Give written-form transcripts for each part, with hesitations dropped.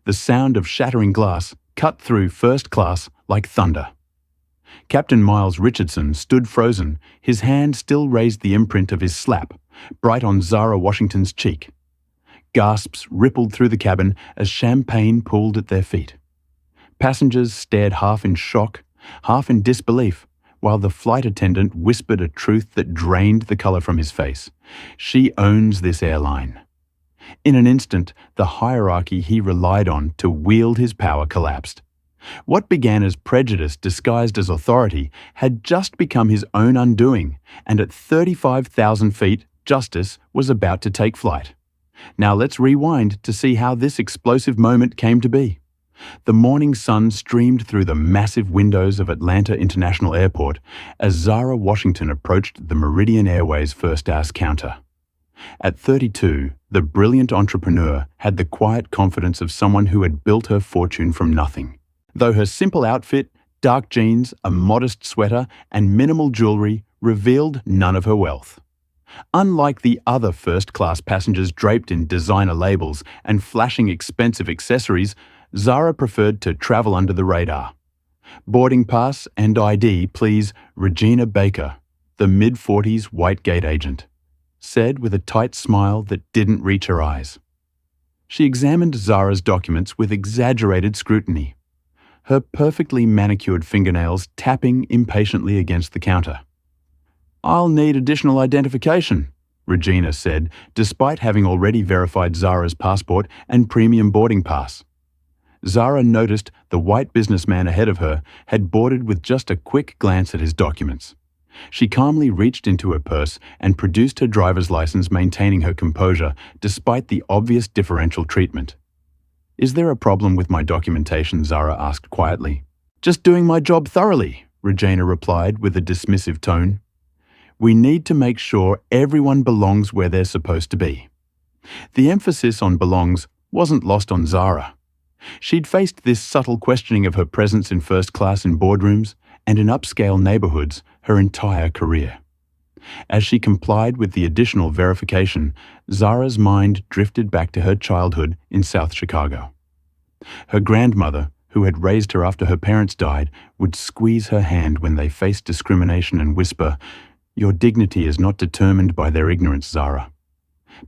The sound of shattering glass cut through first class like thunder. Captain Miles Richardson stood frozen, his hand still raised the imprint of his slap, bright on Zara Washington's cheek. Gasps rippled through the cabin as champagne pooled at their feet. Passengers stared half in shock, half in disbelief, while the flight attendant whispered a truth that drained the color from his face. She owns this airline. In an instant, the hierarchy he relied on to wield his power collapsed. What began as prejudice disguised as authority had just become his own undoing, and at 35,000 feet, justice was about to take flight. Now let's rewind to see how this explosive moment came to be. The morning sun streamed through the massive windows of Atlanta International Airport as Zara Washington approached the Meridian Airways first-class counter. At 32, the brilliant entrepreneur had the quiet confidence of someone who had built her fortune from nothing. Though her simple outfit, dark jeans, a modest sweater, and minimal jewelry revealed none of her wealth. Unlike the other first-class passengers draped in designer labels and flashing expensive accessories, Zara preferred to travel under the radar. Boarding pass and ID, please, Regina Baker, the mid-40s white gate agent, said with a tight smile that didn't reach her eyes. She examined Zara's documents with exaggerated scrutiny, her perfectly manicured fingernails tapping impatiently against the counter. "I'll need additional identification," Regina said, despite having already verified Zara's passport and premium boarding pass. Zara noticed the white businessman ahead of her had boarded with just a quick glance at his documents. She calmly reached into her purse and produced her driver's license, maintaining her composure despite the obvious differential treatment. "Is there a problem with my documentation?" Zara asked quietly. "Just doing my job thoroughly," Regina replied with a dismissive tone. "We need to make sure everyone belongs where they're supposed to be." The emphasis on belongs wasn't lost on Zara. She'd faced this subtle questioning of her presence in first class in boardrooms and in upscale neighborhoods her entire career. As she complied with the additional verification, Zara's mind drifted back to her childhood in South Chicago. Her grandmother, who had raised her after her parents died, would squeeze her hand when they faced discrimination and whisper, "Your dignity is not determined by their ignorance, Zara.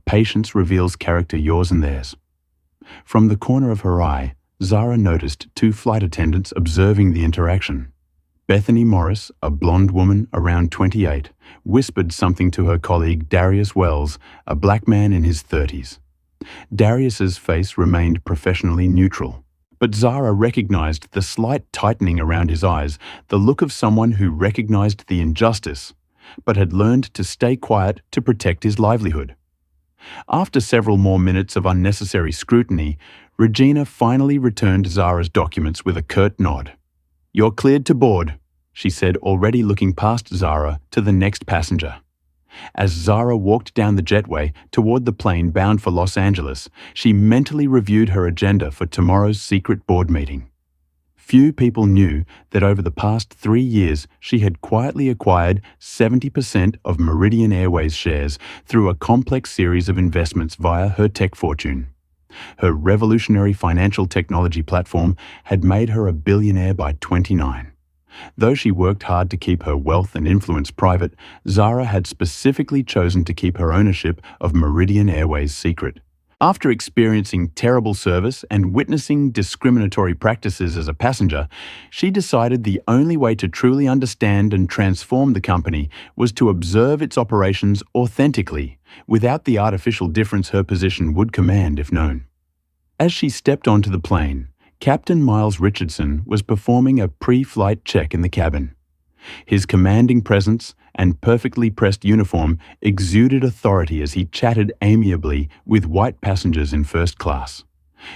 Patience reveals character, yours and theirs." From the corner of her eye, Zara noticed two flight attendants observing the interaction. Bethany Morris, a blonde woman around 28, whispered something to her colleague Darius Wells, a black man in his 30s. Darius's face remained professionally neutral, but Zara recognized the slight tightening around his eyes, the look of someone who recognized the injustice, but had learned to stay quiet to protect his livelihood. After several more minutes of unnecessary scrutiny, Regina finally returned Zara's documents with a curt nod. "You're cleared to board," she said, already looking past Zara to the next passenger. As Zara walked down the jetway toward the plane bound for Los Angeles, she mentally reviewed her agenda for tomorrow's secret board meeting. Few people knew that over the past 3 years she had quietly acquired 70% of Meridian Airways shares through a complex series of investments via her tech fortune. Her revolutionary financial technology platform had made her a billionaire by 29. Though she worked hard to keep her wealth and influence private, Zara had specifically chosen to keep her ownership of Meridian Airways secret. After experiencing terrible service and witnessing discriminatory practices as a passenger, she decided the only way to truly understand and transform the company was to observe its operations authentically, without the artificial difference her position would command if known. As she stepped onto the plane, Captain Miles Richardson was performing a pre-flight check in the cabin. His commanding presence and perfectly pressed uniform exuded authority as he chatted amiably with white passengers in first class.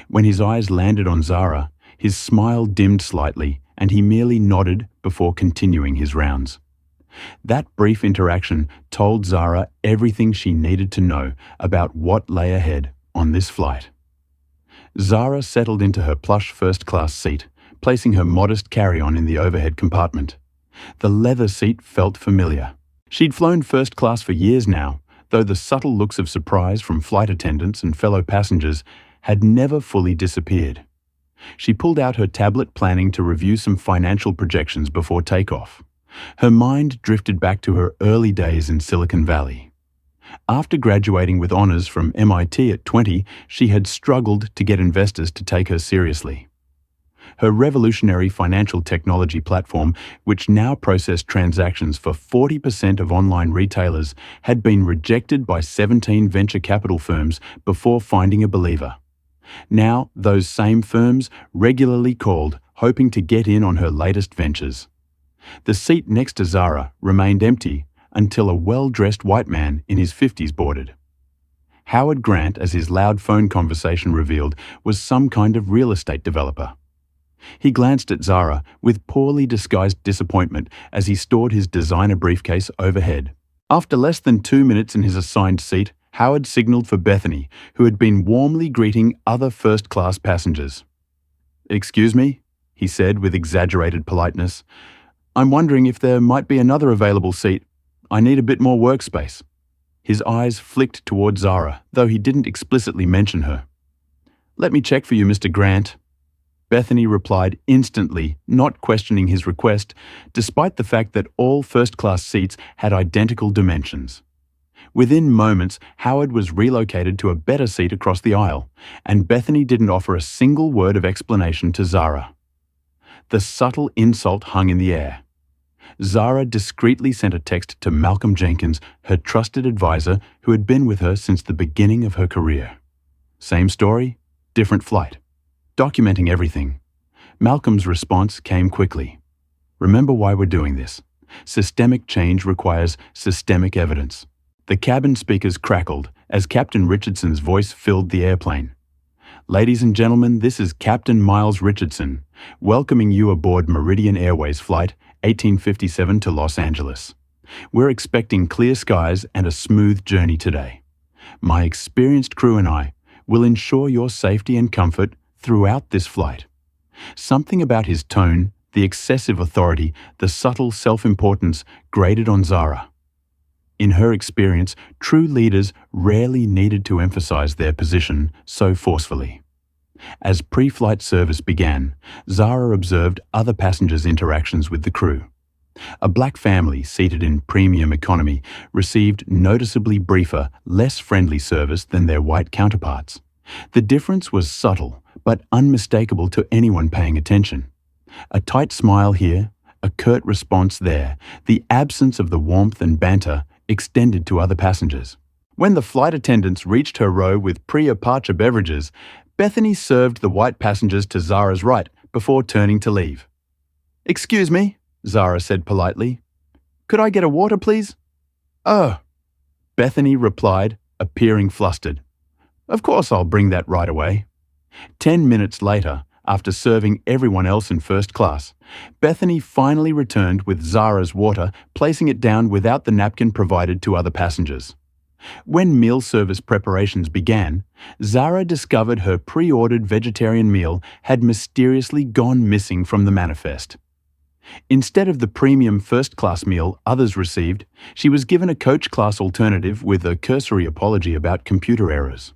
When his eyes landed on Zara, his smile dimmed slightly and he merely nodded before continuing his rounds. That brief interaction told Zara everything she needed to know about what lay ahead on this flight. Zara settled into her plush first-class seat, placing her modest carry-on in the overhead compartment. The leather seat felt familiar. She'd flown first class for years now, though the subtle looks of surprise from flight attendants and fellow passengers had never fully disappeared. She pulled out her tablet, planning to review some financial projections before takeoff. Her mind drifted back to her early days in Silicon Valley. After graduating with honors from MIT at 20, she had struggled to get investors to take her seriously. Her revolutionary financial technology platform, which now processed transactions for 40% of online retailers, had been rejected by 17 venture capital firms before finding a believer. Now, those same firms regularly called, hoping to get in on her latest ventures. The seat next to Zara remained empty until a well-dressed white man in his 50s boarded. Howard Grant, as his loud phone conversation revealed, was some kind of real estate developer. He glanced at Zara with poorly disguised disappointment as he stored his designer briefcase overhead. After less than 2 minutes in his assigned seat, Howard signaled for Bethany, who had been warmly greeting other first-class passengers. "Excuse me," he said with exaggerated politeness. "I'm wondering if there might be another available seat. I need a bit more workspace." His eyes flicked toward Zara, though he didn't explicitly mention her. "Let me check for you, Mr. Grant." Bethany replied instantly, not questioning his request, despite the fact that all first-class seats had identical dimensions. Within moments, Howard was relocated to a better seat across the aisle, and Bethany didn't offer a single word of explanation to Zara. The subtle insult hung in the air. Zara discreetly sent a text to Malcolm Jenkins, her trusted advisor, who had been with her since the beginning of her career. Same story, different flight. Documenting everything. Malcolm's response came quickly. "Remember why we're doing this. Systemic change requires systemic evidence." The cabin speakers crackled as Captain Richardson's voice filled the airplane. "Ladies and gentlemen, this is Captain Miles Richardson, welcoming you aboard Meridian Airways Flight 1857 to Los Angeles. We're expecting clear skies and a smooth journey today. My experienced crew and I will ensure your safety and comfort throughout this flight." Something about his tone, the excessive authority, the subtle self-importance grated on Zara. In her experience, true leaders rarely needed to emphasize their position so forcefully. As pre-flight service began, Zara observed other passengers' interactions with the crew. A black family seated in premium economy received noticeably briefer, less friendly service than their white counterparts. The difference was subtle, but unmistakable to anyone paying attention. A tight smile here, a curt response there, the absence of the warmth and banter extended to other passengers. When the flight attendants reached her row with pre-departure beverages, Bethany served the white passengers to Zara's right before turning to leave. "Excuse me," Zara said politely. "Could I get a water, please?" "Oh," Bethany replied, appearing flustered. "Of course I'll bring that right away." 10 minutes later, after serving everyone else in first class, Bethany finally returned with Zara's water, placing it down without the napkin provided to other passengers. When meal service preparations began, Zara discovered her pre-ordered vegetarian meal had mysteriously gone missing from the manifest. Instead of the premium first-class meal others received, she was given a coach-class alternative with a cursory apology about computer errors.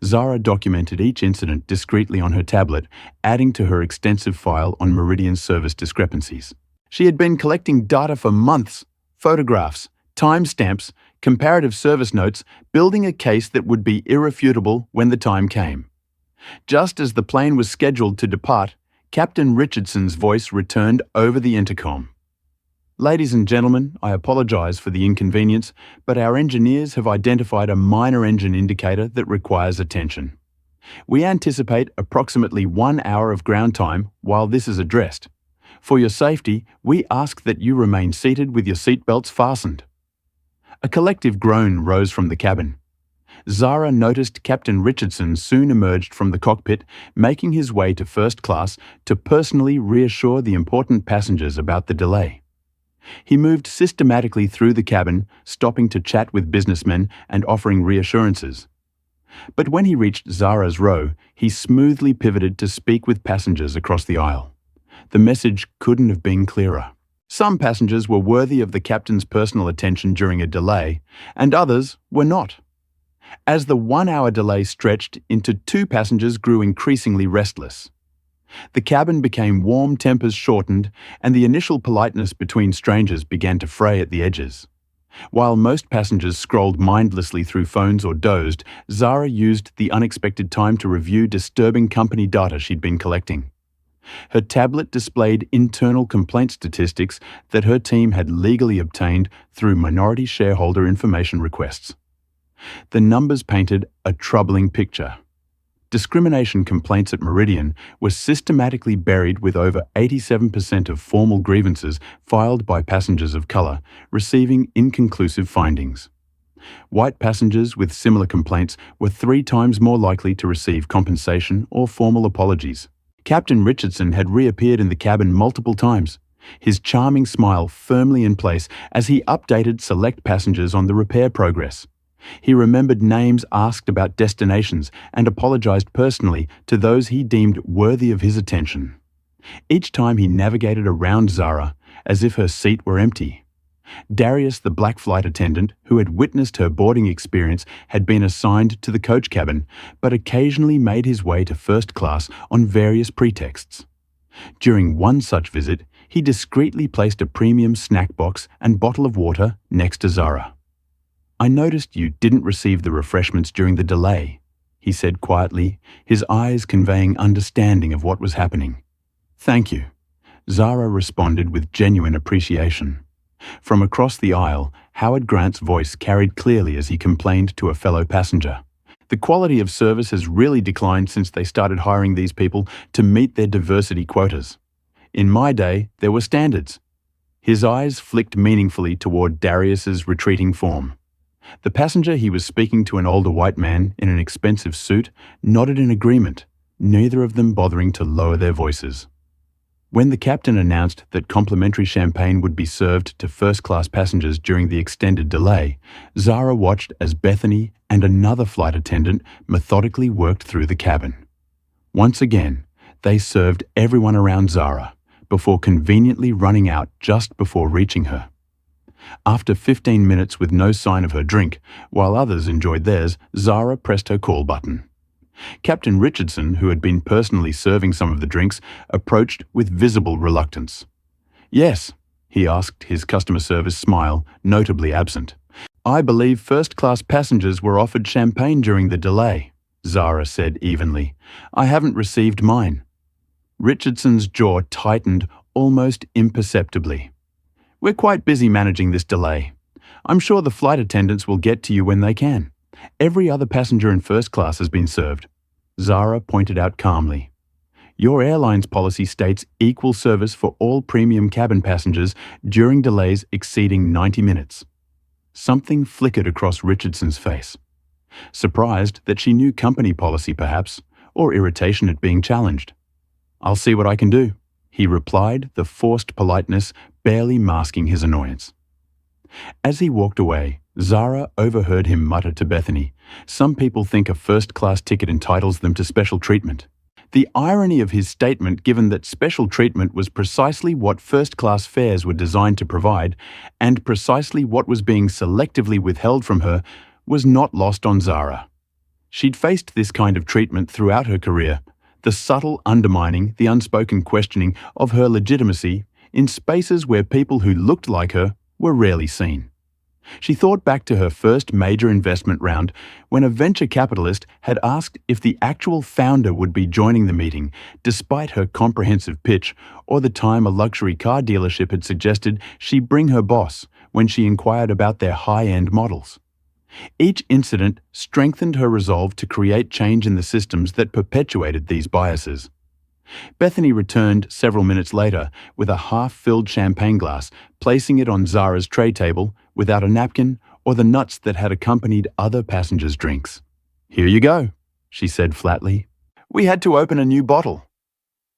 Zara documented each incident discreetly on her tablet, adding to her extensive file on Meridian service discrepancies. She had been collecting data for months, photographs, timestamps, comparative service notes, building a case that would be irrefutable when the time came. Just as the plane was scheduled to depart, Captain Richardson's voice returned over the intercom. "Ladies and gentlemen, I apologize for the inconvenience, but our engineers have identified a minor engine indicator that requires attention. We anticipate approximately 1 hour of ground time while this is addressed. For your safety, we ask that you remain seated with your seatbelts fastened." A collective groan rose from the cabin. Zara noticed Captain Richardson soon emerged from the cockpit, making his way to first class to personally reassure the important passengers about the delay. He moved systematically through the cabin, stopping to chat with businessmen and offering reassurances. But when he reached Zara's row, he smoothly pivoted to speak with passengers across the aisle. The message couldn't have been clearer. Some passengers were worthy of the captain's personal attention during a delay, and others were not. As the 1 hour delay stretched into, 2 passengers grew increasingly restless. The cabin became warm, tempers shortened, and the initial politeness between strangers began to fray at the edges. While most passengers scrolled mindlessly through phones or dozed, Zara used the unexpected time to review disturbing company data she'd been collecting. Her tablet displayed internal complaint statistics that her team had legally obtained through minority shareholder information requests. The numbers painted a troubling picture. Discrimination complaints at Meridian were systematically buried, with over 87% of formal grievances filed by passengers of color receiving inconclusive findings. White passengers with similar complaints were 3 times more likely to receive compensation or formal apologies. Captain Richardson had reappeared in the cabin multiple times, his charming smile firmly in place as he updated select passengers on the repair progress. He remembered names asked about destinations and apologized personally to those he deemed worthy of his attention. Each time he navigated around Zara as if her seat were empty. Darius, the black flight attendant, who had witnessed her boarding experience, had been assigned to the coach cabin, but occasionally made his way to first class on various pretexts. During one such visit, he discreetly placed a premium snack box and bottle of water next to Zara. "I noticed you didn't receive the refreshments during the delay," he said quietly, his eyes conveying understanding of what was happening. "Thank you," Zara responded with genuine appreciation. From across the aisle, Howard Grant's voice carried clearly as he complained to a fellow passenger. "The quality of service has really declined since they started hiring these people to meet their diversity quotas. In my day, there were standards." His eyes flicked meaningfully toward Darius's retreating form. The passenger he was speaking to, an older white man in an expensive suit, nodded in agreement, neither of them bothering to lower their voices. When the captain announced that complimentary champagne would be served to first-class passengers during the extended delay, Zara watched as Bethany and another flight attendant methodically worked through the cabin. Once again, they served everyone around Zara, before conveniently running out just before reaching her. After 15 minutes with no sign of her drink, while others enjoyed theirs, Zara pressed her call button. Captain Richardson, who had been personally serving some of the drinks, approached with visible reluctance. "Yes," he asked, his customer service smile notably absent. "I believe first-class passengers were offered champagne during the delay," Zara said evenly. "I haven't received mine." Richardson's jaw tightened almost imperceptibly. "We're quite busy managing this delay. I'm sure the flight attendants will get to you when they can. Every other passenger in first class has been served," Zara pointed out calmly. "Your airline's policy states equal service for all premium cabin passengers during delays exceeding 90 minutes. Something flickered across Richardson's face. Surprised that she knew company policy, perhaps, or irritation at being challenged. "I'll see what I can do," he replied, the forced politeness barely masking his annoyance. As he walked away, Zara overheard him mutter to Bethany, "Some people think a first-class ticket entitles them to special treatment." The irony of his statement, given that special treatment was precisely what first-class fares were designed to provide, and precisely what was being selectively withheld from her, was not lost on Zara. She'd faced this kind of treatment throughout her career, the subtle undermining, the unspoken questioning of her legitimacy in spaces where people who looked like her were rarely seen. She thought back to her first major investment round when a venture capitalist had asked if the actual founder would be joining the meeting, despite her comprehensive pitch, or the time a luxury car dealership had suggested she bring her boss when she inquired about their high-end models. Each incident strengthened her resolve to create change in the systems that perpetuated these biases. Bethany returned several minutes later with a half-filled champagne glass, placing it on Zara's tray table without a napkin or the nuts that had accompanied other passengers' drinks. "Here you go," she said flatly. "We had to open a new bottle."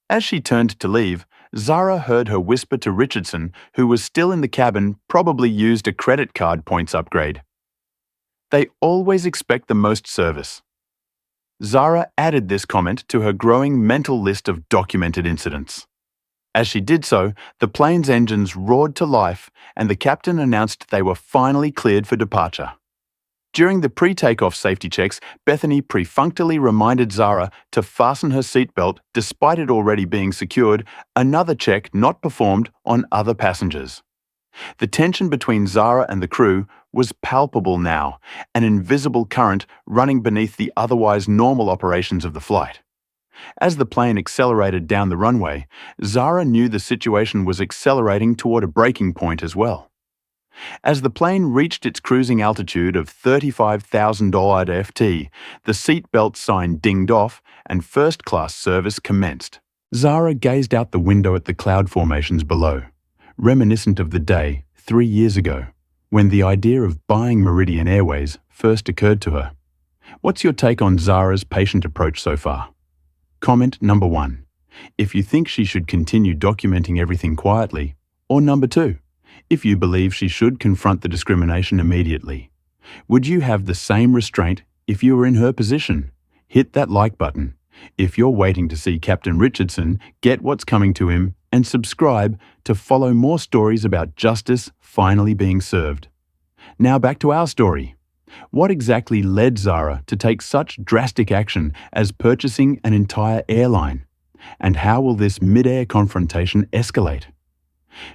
As she turned to leave, Zara heard her whisper to Richardson, who was still in the cabin, probably used a credit card points upgrade. "They always expect the most service." Zara added this comment to her growing mental list of documented incidents. As she did so, the plane's engines roared to life and the captain announced they were finally cleared for departure. During the pre-takeoff safety checks, Bethany perfunctorily reminded Zara to fasten her seatbelt despite it already being secured, another check not performed on other passengers. The tension between Zara and the crew was palpable now, an invisible current running beneath the otherwise normal operations of the flight. As the plane accelerated down the runway, Zara knew the situation was accelerating toward a breaking point as well. As the plane reached its cruising altitude of 35,000 ft, the seatbelt sign dinged off and first-class service commenced. Zara gazed out the window at the cloud formations below, reminiscent of the day 3 years ago, when the idea of buying Meridian Airways first occurred to her. What's your take on Zara's patient approach so far? Comment number 1, if you think she should continue documenting everything quietly, or number 2, if you believe she should confront the discrimination immediately. Would you have the same restraint if you were in her position? Hit that like button. If you're waiting to see Captain Richardson get what's coming to him, and subscribe to follow more stories about justice finally being served. Now back to our story. What exactly led Zara to take such drastic action as purchasing an entire airline? And how will this mid-air confrontation escalate?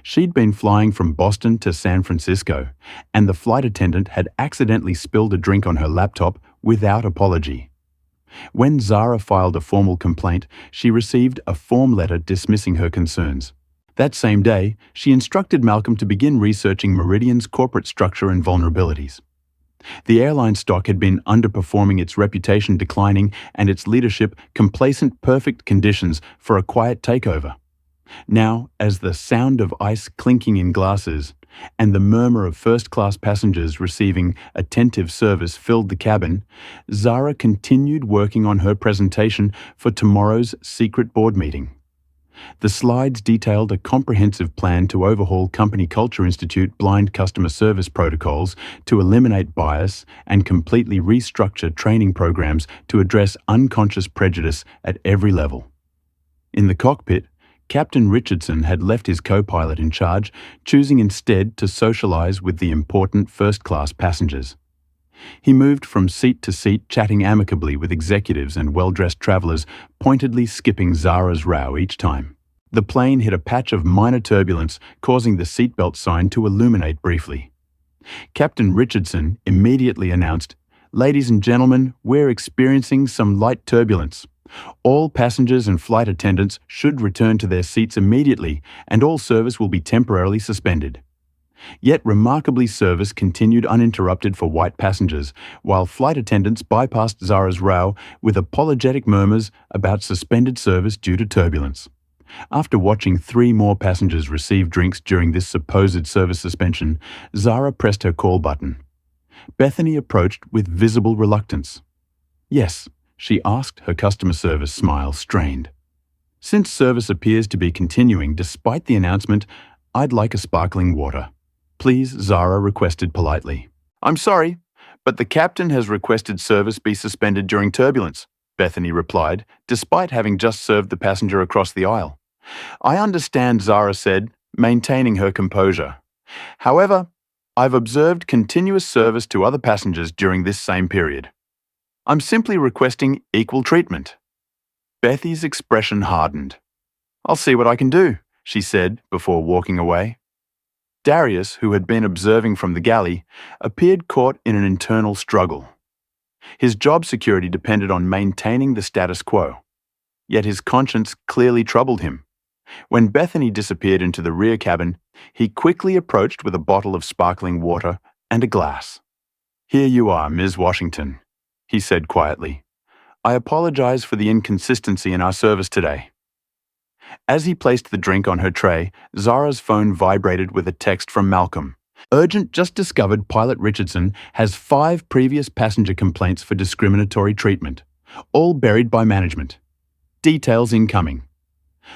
She'd been flying from Boston to San Francisco, and the flight attendant had accidentally spilled a drink on her laptop without apology. When Zara filed a formal complaint, she received a form letter dismissing her concerns. That same day, she instructed Malcolm to begin researching Meridian's corporate structure and vulnerabilities. The airline stock had been underperforming, its reputation declining, and its leadership complacent perfect conditions for a quiet takeover. Now, as the sound of ice clinking in glasses and the murmur of first-class passengers receiving attentive service filled the cabin, Zara continued working on her presentation for tomorrow's secret board meeting. The slides detailed a comprehensive plan to overhaul Company Culture Institute blind customer service protocols to eliminate bias and completely restructure training programs to address unconscious prejudice at every level. In the cockpit, Captain Richardson had left his co-pilot in charge, choosing instead to socialize with the important first-class passengers. He moved from seat to seat, chatting amicably with executives and well-dressed travelers, pointedly skipping Zara's row each time. The plane hit a patch of minor turbulence, causing the seatbelt sign to illuminate briefly. Captain Richardson immediately announced, "Ladies and gentlemen, we're experiencing some light turbulence. All passengers and flight attendants should return to their seats immediately, and all service will be temporarily suspended." Yet remarkably, service continued uninterrupted for white passengers, while flight attendants bypassed Zara's row with apologetic murmurs about suspended service due to turbulence. After watching 3 more passengers receive drinks during this supposed service suspension, Zara pressed her call button. Bethany approached with visible reluctance. "Yes," she asked, her customer service smile strained. "Since service appears to be continuing despite the announcement, I'd like a sparkling water. Please," Zara requested politely. "I'm sorry, but the captain has requested service be suspended during turbulence," Bethany replied, despite having just served the passenger across the aisle. "I understand," Zara said, maintaining her composure. "However, I've observed continuous service to other passengers during this same period. I'm simply requesting equal treatment." Bethy's expression hardened. "I'll see what I can do," she said before walking away. Darius, who had been observing from the galley, appeared caught in an internal struggle. His job security depended on maintaining the status quo, yet his conscience clearly troubled him. When Bethany disappeared into the rear cabin, he quickly approached with a bottle of sparkling water and a glass. "Here you are, Ms. Washington," he said quietly. "I apologize for the inconsistency in our service today." As he placed the drink on her tray, Zara's phone vibrated with a text from Malcolm. "Urgent, just discovered Pilot Richardson has 5 previous passenger complaints for discriminatory treatment, all buried by management. Details incoming."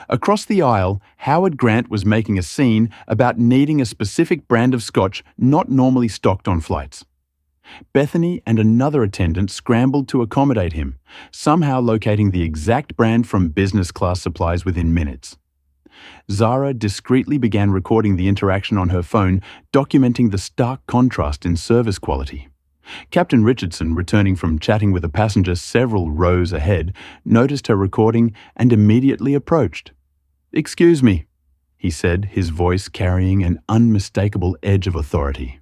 Across the aisle, Howard Grant was making a scene about needing a specific brand of scotch not normally stocked on flights. Bethany and another attendant scrambled to accommodate him, somehow locating the exact brand from business class supplies within minutes. Zara discreetly began recording the interaction on her phone, documenting the stark contrast in service quality. Captain Richardson, returning from chatting with a passenger several rows ahead, noticed her recording and immediately approached. "Excuse me," he said, his voice carrying an unmistakable edge of authority.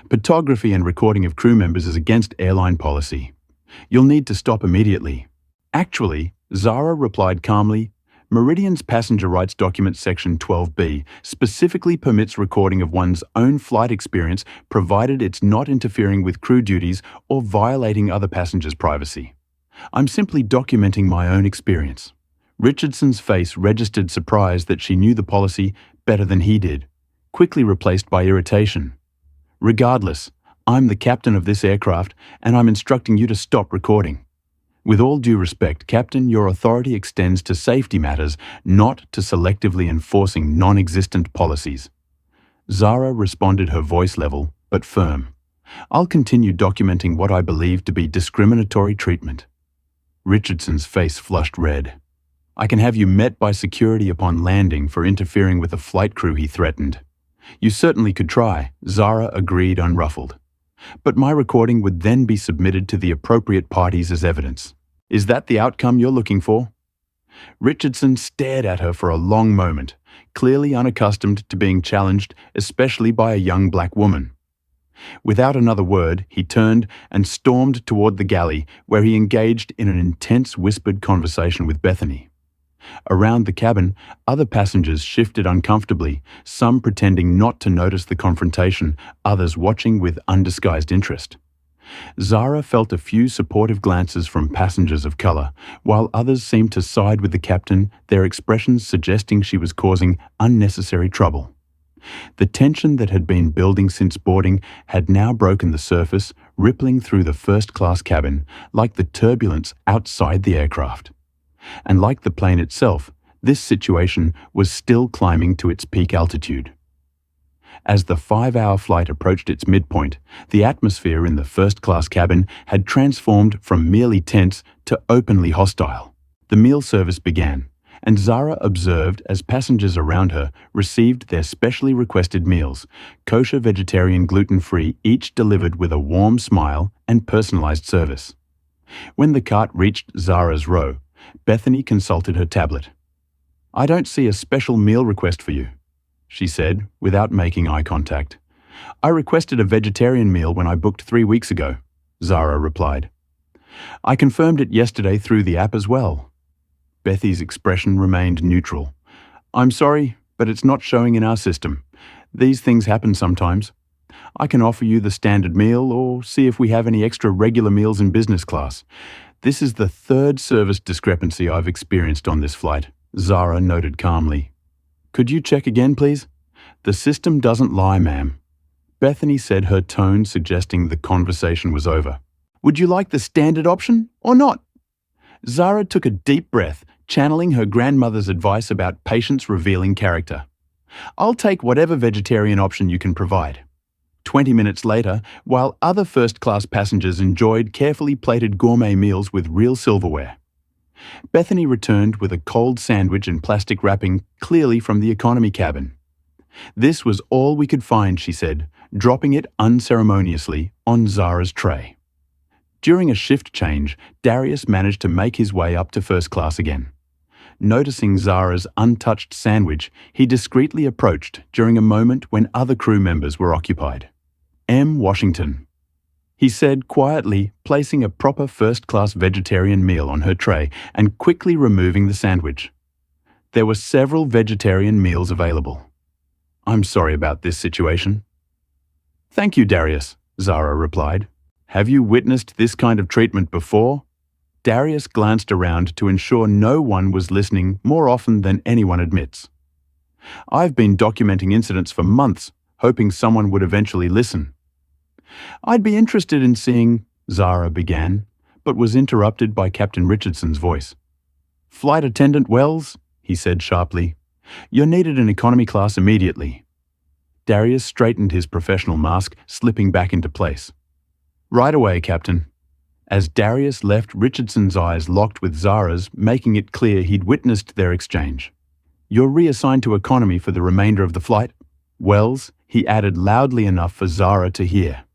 "Photography and recording of crew members is against airline policy. You'll need to stop immediately." "Actually," Zara replied calmly, "Meridian's passenger rights document section 12B specifically permits recording of one's own flight experience provided it's not interfering with crew duties or violating other passengers' privacy. I'm simply documenting my own experience." Richardson's face registered surprise that she knew the policy better than he did, quickly replaced by irritation. "Regardless, I'm the captain of this aircraft and I'm instructing you to stop recording. With all due respect, Captain, your authority extends to safety matters, not to selectively enforcing non-existent policies." Zara responded, her voice level, but firm. "I'll continue documenting what I believe to be discriminatory treatment." Richardson's face flushed red. "I can have you met by security upon landing for interfering with the flight crew," he threatened. "You certainly could try," Zara agreed, unruffled. "But my recording would then be submitted to the appropriate parties as evidence. Is that the outcome you're looking for?" Richardson stared at her for a long moment, clearly unaccustomed to being challenged, especially by a young black woman. Without another word, he turned and stormed toward the galley, where he engaged in an intense whispered conversation with Bethany. Around the cabin, other passengers shifted uncomfortably, some pretending not to notice the confrontation, others watching with undisguised interest. Zara felt a few supportive glances from passengers of color, while others seemed to side with the captain, their expressions suggesting she was causing unnecessary trouble. The tension that had been building since boarding had now broken the surface, rippling through the first-class cabin, like the turbulence outside the aircraft. And like the plane itself, this situation was still climbing to its peak altitude. As the 5-hour flight approached its midpoint, the atmosphere in the first-class cabin had transformed from merely tense to openly hostile. The meal service began, and Zara observed as passengers around her received their specially requested meals, kosher, vegetarian, gluten-free, each delivered with a warm smile and personalized service. When the cart reached Zara's row, Bethany consulted her tablet. "I don't see a special meal request for you," she said, without making eye contact. "I requested a vegetarian meal when I booked 3 weeks ago," Zara replied. "I confirmed it yesterday through the app as well." Bethy's expression remained neutral. "I'm sorry, but it's not showing in our system. These things happen sometimes. I can offer you the standard meal or see if we have any extra regular meals in business class. This is the third service discrepancy I've experienced on this flight," Zara noted calmly. "Could you check again, please?" "The system doesn't lie, ma'am," Bethany said, her tone suggesting the conversation was over. "Would you like the standard option or not?" Zara took a deep breath, channeling her grandmother's advice about patience revealing character. "I'll take whatever vegetarian option you can provide." 20 minutes later, while other first-class passengers enjoyed carefully plated gourmet meals with real silverware, Bethany returned with a cold sandwich in plastic wrapping, clearly from the economy cabin. "This was all we could find," she said, dropping it unceremoniously on Zara's tray. During a shift change, Darius managed to make his way up to first class again. Noticing Zara's untouched sandwich, he discreetly approached during a moment when other crew members were occupied. "M. Washington," he said quietly, placing a proper first-class vegetarian meal on her tray and quickly removing the sandwich. There were several vegetarian meals available. "I'm sorry about this situation." "Thank you, Darius," Zara replied. "Have you witnessed this kind of treatment before?" Darius glanced around to ensure no one was listening more often than anyone admits. "I've been documenting incidents for months, hoping someone would eventually listen." "I'd be interested in seeing," Zara began, but was interrupted by Captain Richardson's voice. "Flight Attendant Wells," he said sharply, "you're needed in economy class immediately." Darius straightened his professional mask, slipping back into place. "Right away, Captain." As Darius left, Richardson's eyes locked with Zara's, making it clear he'd witnessed their exchange. "You're reassigned to economy for the remainder of the flight." "Wells," he added loudly enough for Zara to hear.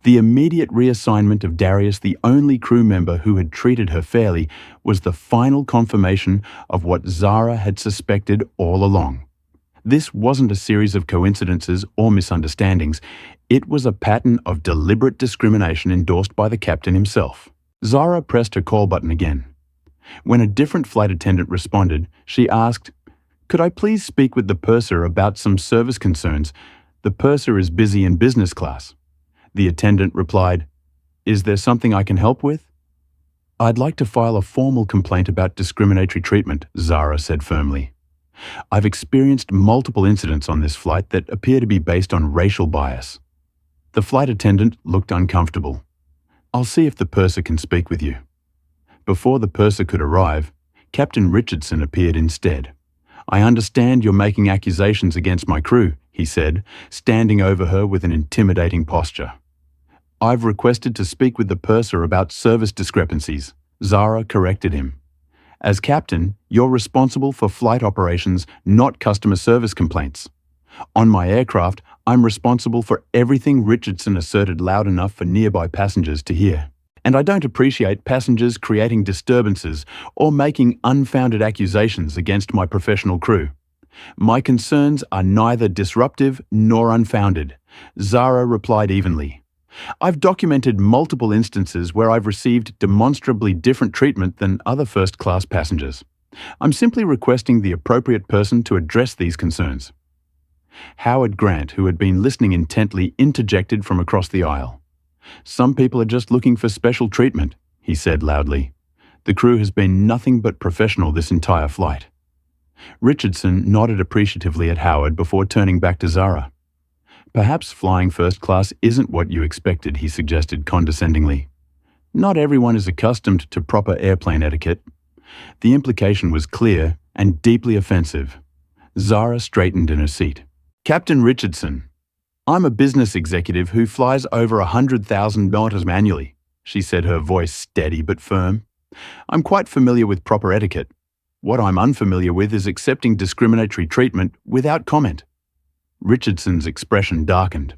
The immediate reassignment of Darius, the only crew member who had treated her fairly, was the final confirmation of what Zara had suspected all along. This wasn't a series of coincidences or misunderstandings. It was a pattern of deliberate discrimination endorsed by the captain himself. Zara pressed her call button again. When a different flight attendant responded, she asked, "Could I please speak with the purser about some service concerns? The purser is busy in business class." The attendant replied, "Is there something I can help with?" "I'd like to file a formal complaint about discriminatory treatment," Zara said firmly. "I've experienced multiple incidents on this flight that appear to be based on racial bias." The flight attendant looked uncomfortable. "I'll see if the purser can speak with you." Before the purser could arrive, Captain Richardson appeared instead. "I understand you're making accusations against my crew," he said, standing over her with an intimidating posture. "I've requested to speak with the purser about service discrepancies," Zara corrected him. "As captain, you're responsible for flight operations, not customer service complaints. On my aircraft, I'm responsible for everything," Richardson asserted loud enough for nearby passengers to hear. "And I don't appreciate passengers creating disturbances or making unfounded accusations against my professional crew. My concerns are neither disruptive nor unfounded," Zara replied evenly. "I've documented multiple instances where I've received demonstrably different treatment than other first-class passengers. I'm simply requesting the appropriate person to address these concerns." Howard Grant, who had been listening intently, interjected from across the aisle. "Some people are just looking for special treatment," he said loudly. "The crew has been nothing but professional this entire flight." Richardson nodded appreciatively at Howard before turning back to Zara. "Perhaps flying first class isn't what you expected," he suggested condescendingly. "Not everyone is accustomed to proper airplane etiquette." The implication was clear and deeply offensive. Zara straightened in her seat. "Captain Richardson, I'm a business executive who flies over 100,000 kilometers annually," she said, her voice steady but firm. "I'm quite familiar with proper etiquette. What I'm unfamiliar with is accepting discriminatory treatment without comment." Richardson's expression darkened.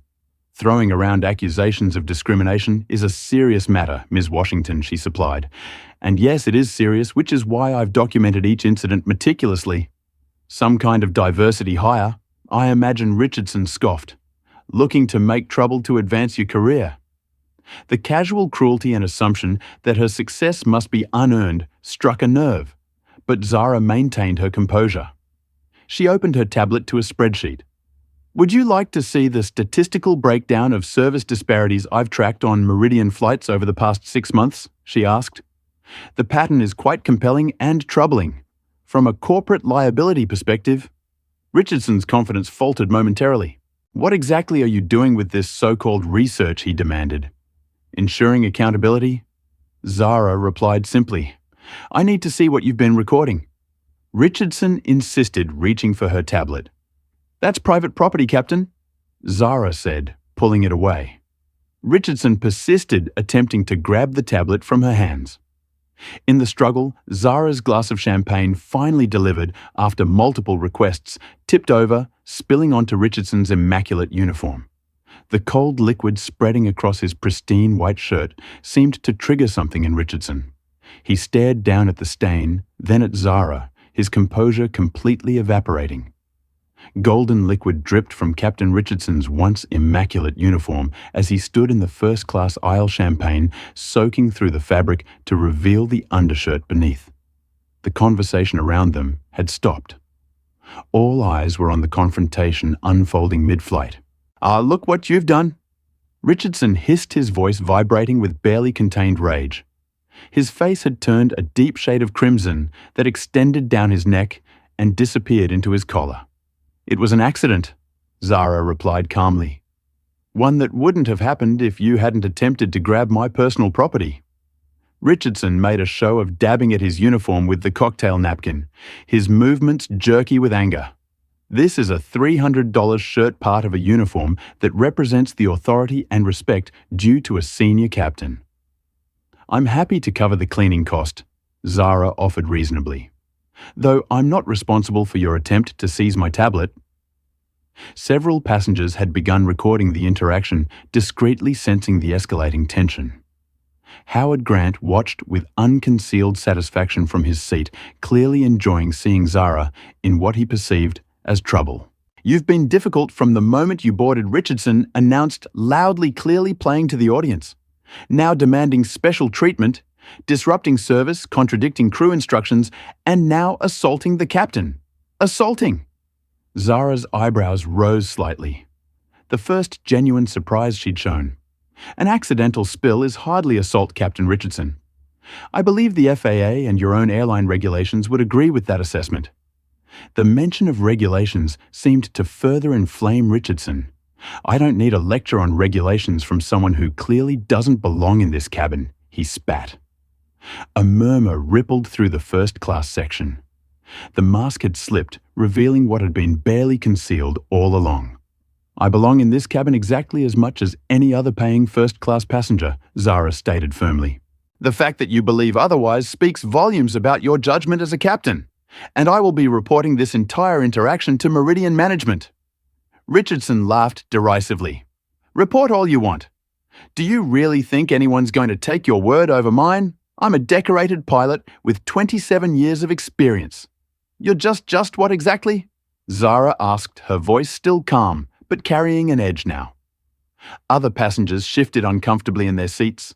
"Throwing around accusations of discrimination is a serious matter, Ms. Washington," she supplied. "And yes, it is serious, which is why I've documented each incident meticulously." "Some kind of diversity hire," I imagine Richardson scoffed. "Looking to make trouble to advance your career." The casual cruelty and assumption that her success must be unearned struck a nerve, but Zara maintained her composure. She opened her tablet to a spreadsheet. "Would you like to see the statistical breakdown of service disparities I've tracked on Meridian flights over the past 6 months?" she asked. "The pattern is quite compelling and troubling. From a corporate liability perspective..." Richardson's confidence faltered momentarily. "What exactly are you doing with this so-called research?" he demanded. "Ensuring accountability?" Zara replied simply, "I need to see what you've been recording." Richardson insisted, reaching for her tablet. "That's private property, Captain," Zara said, pulling it away. Richardson persisted, attempting to grab the tablet from her hands. In the struggle, Zara's glass of champagne finally delivered after multiple requests, tipped over, spilling onto Richardson's immaculate uniform. The cold liquid spreading across his pristine white shirt seemed to trigger something in Richardson. He stared down at the stain, then at Zara, his composure completely evaporating. Golden liquid dripped from Captain Richardson's once immaculate uniform as he stood in the first-class aisle champagne, soaking through the fabric to reveal the undershirt beneath. The conversation around them had stopped. All eyes were on the confrontation unfolding mid-flight. "Ah, look what you've done!" Richardson hissed, his voice vibrating with barely contained rage. His face had turned a deep shade of crimson that extended down his neck and disappeared into his collar. "It was an accident," Zara replied calmly. "One that wouldn't have happened if you hadn't attempted to grab my personal property." Richardson made a show of dabbing at his uniform with the cocktail napkin, his movements jerky with anger. "This is a $300 shirt part of a uniform that represents the authority and respect due to a senior captain." "I'm happy to cover the cleaning cost," Zara offered reasonably, "though I'm not responsible for your attempt to seize my tablet." Several passengers had begun recording the interaction, discreetly sensing the escalating tension. Howard Grant watched with unconcealed satisfaction from his seat, clearly enjoying seeing Zara in what he perceived as trouble. "You've been difficult from the moment you boarded," Richardson announced, loudly, clearly playing to the audience. "Now demanding special treatment, disrupting service, contradicting crew instructions, and now assaulting the captain. Assaulting!" Zara's eyebrows rose slightly. The first genuine surprise she'd shown. "An accidental spill is hardly assault, Captain Richardson. I believe the FAA and your own airline regulations would agree with that assessment." The mention of regulations seemed to further inflame Richardson. "I don't need a lecture on regulations from someone who clearly doesn't belong in this cabin," he spat. A murmur rippled through the first-class section. The mask had slipped, revealing what had been barely concealed all along. "I belong in this cabin exactly as much as any other paying first-class passenger," Zara stated firmly. "The fact that you believe otherwise speaks volumes about your judgment as a captain, and I will be reporting this entire interaction to Meridian management." Richardson laughed derisively. "Report all you want. Do you really think anyone's going to take your word over mine? I'm a decorated pilot with 27 years of experience." "You're just what exactly?" Zara asked, her voice still calm, but carrying an edge now. Other passengers shifted uncomfortably in their seats.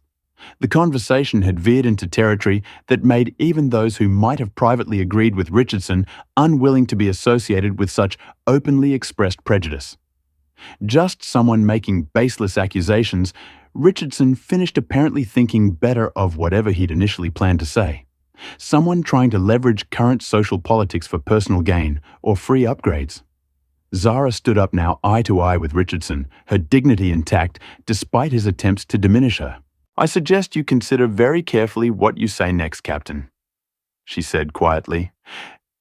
The conversation had veered into territory that made even those who might have privately agreed with Richardson unwilling to be associated with such openly expressed prejudice. Just someone making baseless accusations, Richardson finished apparently thinking better of whatever he'd initially planned to say. Someone trying to leverage current social politics for personal gain or free upgrades. Zara stood up now eye to eye with Richardson, her dignity intact despite his attempts to diminish her. "I suggest you consider very carefully what you say next, Captain," she said quietly.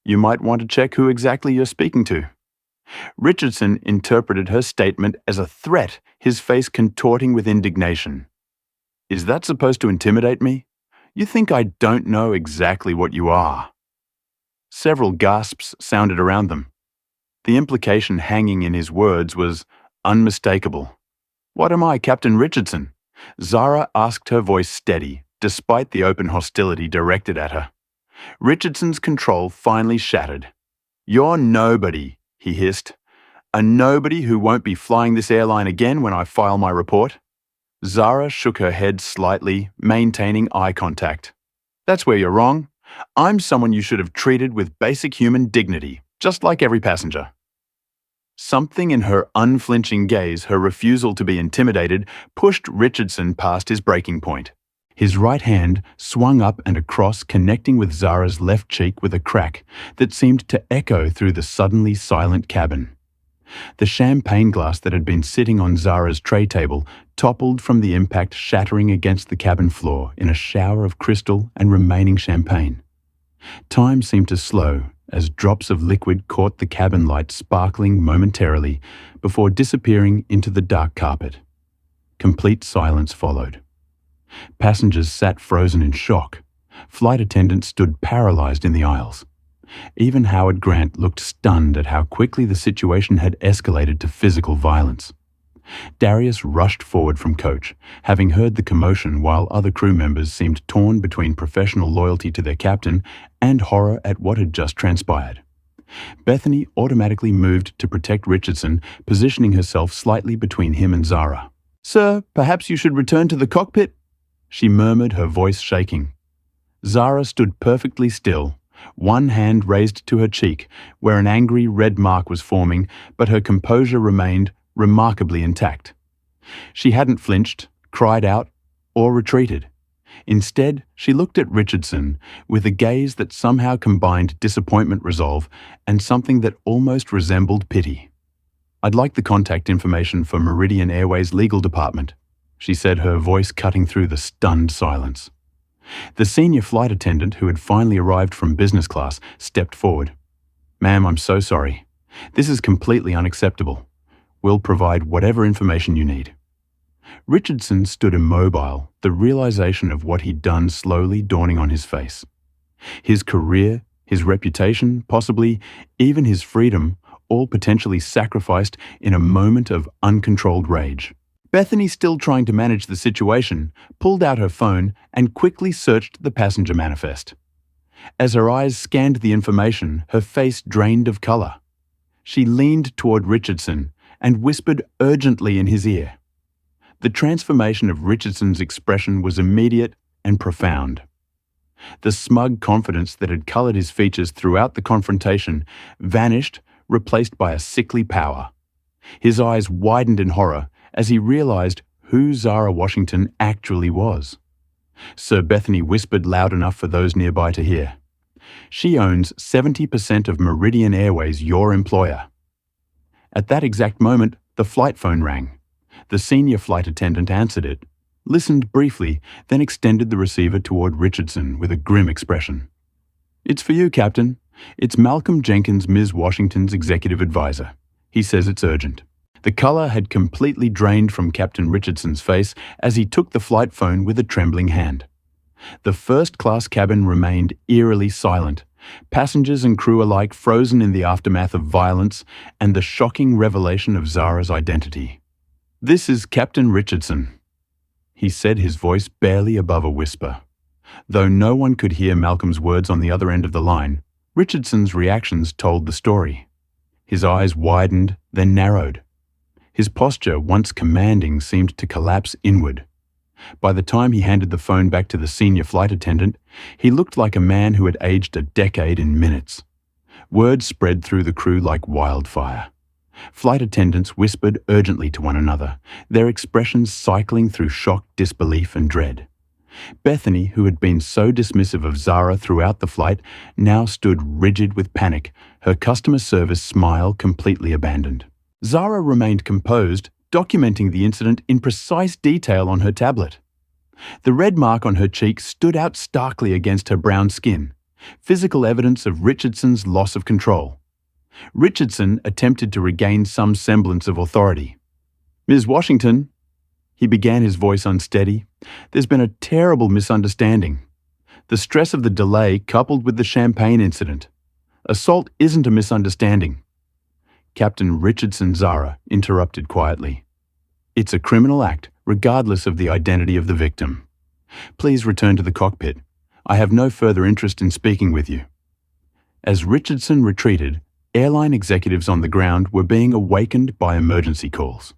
"You might want to check who exactly you're speaking to." Richardson interpreted her statement as a threat, his face contorting with indignation. "Is that supposed to intimidate me? You think I don't know exactly what you are?" Several gasps sounded around them. The implication hanging in his words was unmistakable. "What am I, Captain Richardson?" Zara asked, her voice steady, despite the open hostility directed at her. Richardson's control finally shattered. "You're nobody," he hissed. "A nobody who won't be flying this airline again when I file my report." Zara shook her head slightly, maintaining eye contact. "That's where you're wrong. I'm someone you should have treated with basic human dignity, just like every passenger." Something in her unflinching gaze, her refusal to be intimidated, pushed Richardson past his breaking point. His right hand swung up and across, connecting with Zara's left cheek with a crack that seemed to echo through the suddenly silent cabin. The champagne glass that had been sitting on Zara's tray table toppled from the impact, shattering against the cabin floor in a shower of crystal and remaining champagne. Time seemed to slow as drops of liquid caught the cabin light, sparkling momentarily before disappearing into the dark carpet. Complete silence followed. Passengers sat frozen in shock. Flight attendants stood paralyzed in the aisles. Even Howard Grant looked stunned at how quickly the situation had escalated to physical violence. Darius rushed forward from coach, having heard the commotion, while other crew members seemed torn between professional loyalty to their captain and horror at what had just transpired. Bethany automatically moved to protect Richardson, positioning herself slightly between him and Zara. "Sir, perhaps you should return to the cockpit," she murmured, her voice shaking. Zara stood perfectly still, one hand raised to her cheek, where an angry red mark was forming, but her composure remained remarkably intact. She hadn't flinched, cried out, or retreated. Instead, she looked at Richardson with a gaze that somehow combined disappointment, resolve, and something that almost resembled pity. "I'd like the contact information for Meridian Airways legal department," she said, her voice cutting through the stunned silence. The senior flight attendant, who had finally arrived from business class, stepped forward. "Ma'am, I'm so sorry. This is completely unacceptable. We'll provide whatever information you need." Richardson stood immobile, the realization of what he'd done slowly dawning on his face. His career, his reputation, possibly even his freedom, all potentially sacrificed in a moment of uncontrolled rage. Bethany, still trying to manage the situation, pulled out her phone and quickly searched the passenger manifest. As her eyes scanned the information, her face drained of color. She leaned toward Richardson and whispered urgently in his ear. The transformation of Richardson's expression was immediate and profound. The smug confidence that had colored his features throughout the confrontation vanished, replaced by a sickly power. His eyes widened in horror as he realized who Zara Washington actually was. Sir Bethany whispered loud enough for those nearby to hear. She owns 70% of Meridian Airways, your employer. At that exact moment, the flight phone rang. The senior flight attendant answered it, listened briefly, then extended the receiver toward Richardson with a grim expression. "It's for you, Captain. It's Malcolm Jenkins, Ms. Washington's executive advisor. He says it's urgent." The color had completely drained from Captain Richardson's face as he took the flight phone with a trembling hand. The first-class cabin remained eerily silent, passengers and crew alike frozen in the aftermath of violence and the shocking revelation of Zara's identity. "This is Captain Richardson," he said, his voice barely above a whisper. Though no one could hear Malcolm's words on the other end of the line, Richardson's reactions told the story. His eyes widened, then narrowed. His posture, once commanding, seemed to collapse inward. By the time he handed the phone back to the senior flight attendant, he looked like a man who had aged a decade in minutes. Word spread through the crew like wildfire. Flight attendants whispered urgently to one another, their expressions cycling through shock, disbelief, and dread. Bethany, who had been so dismissive of Zara throughout the flight, now stood rigid with panic, her customer service smile completely abandoned. Zara remained composed, documenting the incident in precise detail on her tablet. The red mark on her cheek stood out starkly against her brown skin, physical evidence of Richardson's loss of control. Richardson attempted to regain some semblance of authority. "Ms. Washington," he began, his voice unsteady, "there's been a terrible misunderstanding. The stress of the delay coupled with the champagne incident. Assault isn't a misunderstanding." Captain Richardson Zara interrupted quietly. "It's a criminal act, regardless of the identity of the victim. Please return to the cockpit. I have no further interest in speaking with you." As Richardson retreated, airline executives on the ground were being awakened by emergency calls.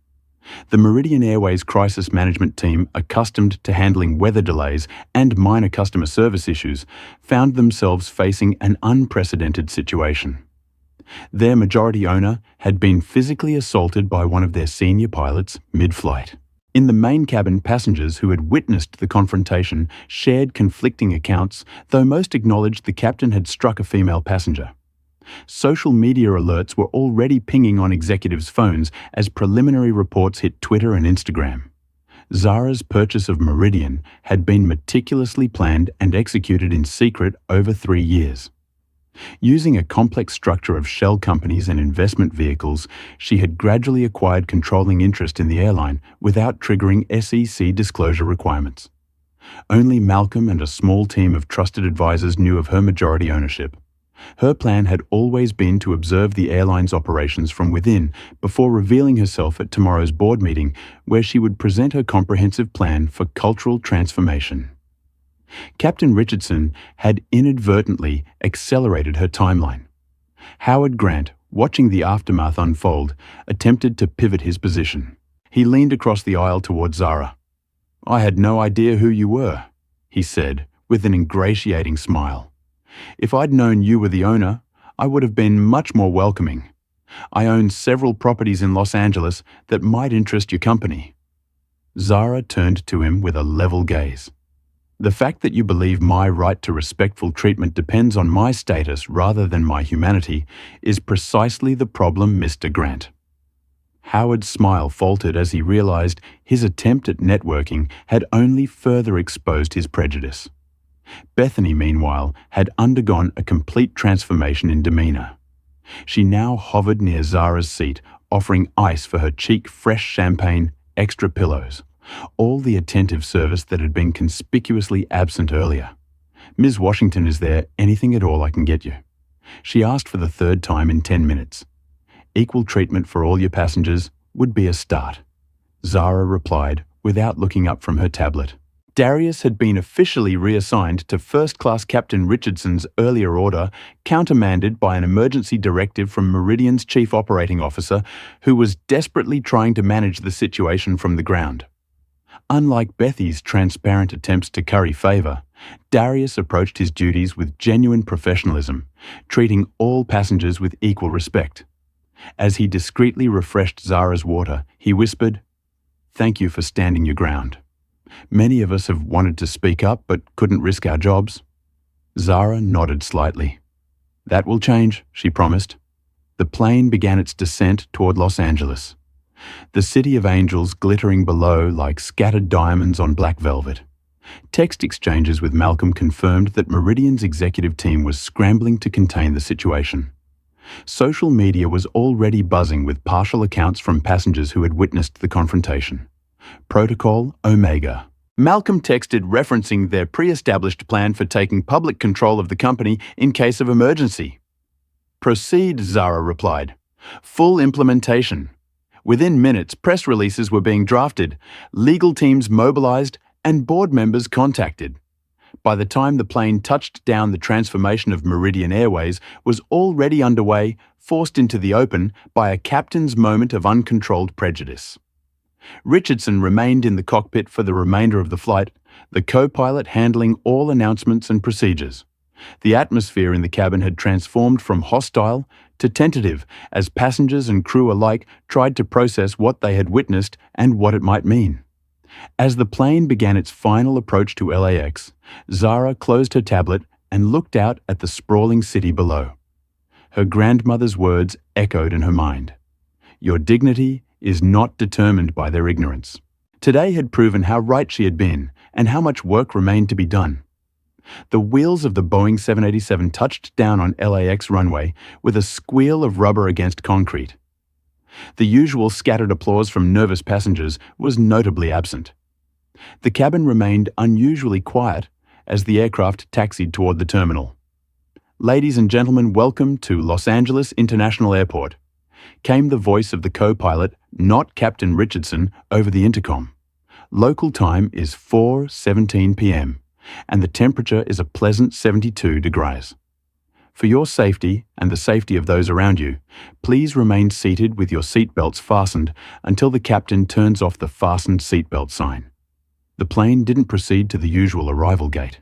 The Meridian Airways crisis management team, accustomed to handling weather delays and minor customer service issues, found themselves facing an unprecedented situation. Their majority owner had been physically assaulted by one of their senior pilots mid-flight. In the main cabin, passengers who had witnessed the confrontation shared conflicting accounts, though most acknowledged the captain had struck a female passenger. Social media alerts were already pinging on executives' phones as preliminary reports hit Twitter and Instagram. Zara's purchase of Meridian had been meticulously planned and executed in secret over 3 years. Using a complex structure of shell companies and investment vehicles, she had gradually acquired controlling interest in the airline without triggering SEC disclosure requirements. Only Malcolm and a small team of trusted advisors knew of her majority ownership. Her plan had always been to observe the airline's operations from within before revealing herself at tomorrow's board meeting, where she would present her comprehensive plan for cultural transformation. Captain Richardson had inadvertently accelerated her timeline. Howard Grant, watching the aftermath unfold, attempted to pivot his position. He leaned across the aisle toward Zara. "I had no idea who you were," he said, with an ingratiating smile. "If I'd known you were the owner, I would have been much more welcoming. I own several properties in Los Angeles that might interest your company." Zara turned to him with a level gaze. "The fact that you believe my right to respectful treatment depends on my status rather than my humanity is precisely the problem, Mr. Grant." Howard's smile faltered as he realized his attempt at networking had only further exposed his prejudice. Bethany, meanwhile, had undergone a complete transformation in demeanor. She now hovered near Zara's seat, offering ice for her cheek, fresh champagne, extra pillows, all the attentive service that had been conspicuously absent earlier. "Ms. Washington is there. Anything at all I can get you?" She asked for the third time in 10 minutes. equal treatment for all your passengers would be a start. Zara replied without looking up from her tablet. Darius had been officially reassigned to first-class Captain Richardson's earlier order, countermanded by an emergency directive from Meridian's chief operating officer, who was desperately trying to manage the situation from the ground. Unlike Bethy's transparent attempts to curry favor, Darius approached his duties with genuine professionalism, treating all passengers with equal respect. As he discreetly refreshed Zara's water, he whispered, "Thank you for standing your ground. Many of us have wanted to speak up but couldn't risk our jobs." Zara nodded slightly. "That will change," she promised. The plane began its descent toward Los Angeles, the city of angels glittering below like scattered diamonds on black velvet. Text exchanges with Malcolm confirmed that Meridian's executive team was scrambling to contain the situation. Social media was already buzzing with partial accounts from passengers who had witnessed the confrontation. Protocol Omega. Malcolm texted referencing their pre-established plan for taking public control of the company in case of emergency. "Proceed," Zara replied. "Full implementation." Within minutes, press releases were being drafted, legal teams mobilized, and board members contacted. By the time the plane touched down, the transformation of Meridian Airways was already underway, forced into the open by a captain's moment of uncontrolled prejudice. Richardson remained in the cockpit for the remainder of the flight, the co-pilot handling all announcements and procedures. The atmosphere in the cabin had transformed from hostile to tentative as passengers and crew alike tried to process what they had witnessed and what it might mean. As the plane began its final approach to LAX, Zara closed her tablet and looked out at the sprawling city below. Her grandmother's words echoed in her mind. "Your dignity is not determined by their ignorance." Today had proven how right she had been and how much work remained to be done. The wheels of the Boeing 787 touched down on LAX runway with a squeal of rubber against concrete. The usual scattered applause from nervous passengers was notably absent. The cabin remained unusually quiet as the aircraft taxied toward the terminal. "Ladies and gentlemen, welcome to Los Angeles International Airport," came the voice of the co-pilot, not Captain Richardson, over the intercom. "Local time is 4:17 p.m. and the temperature is a pleasant 72 degrees. For your safety and the safety of those around you, please remain seated with your seatbelts fastened until the captain turns off the fastened seatbelt sign." The plane didn't proceed to the usual arrival gate.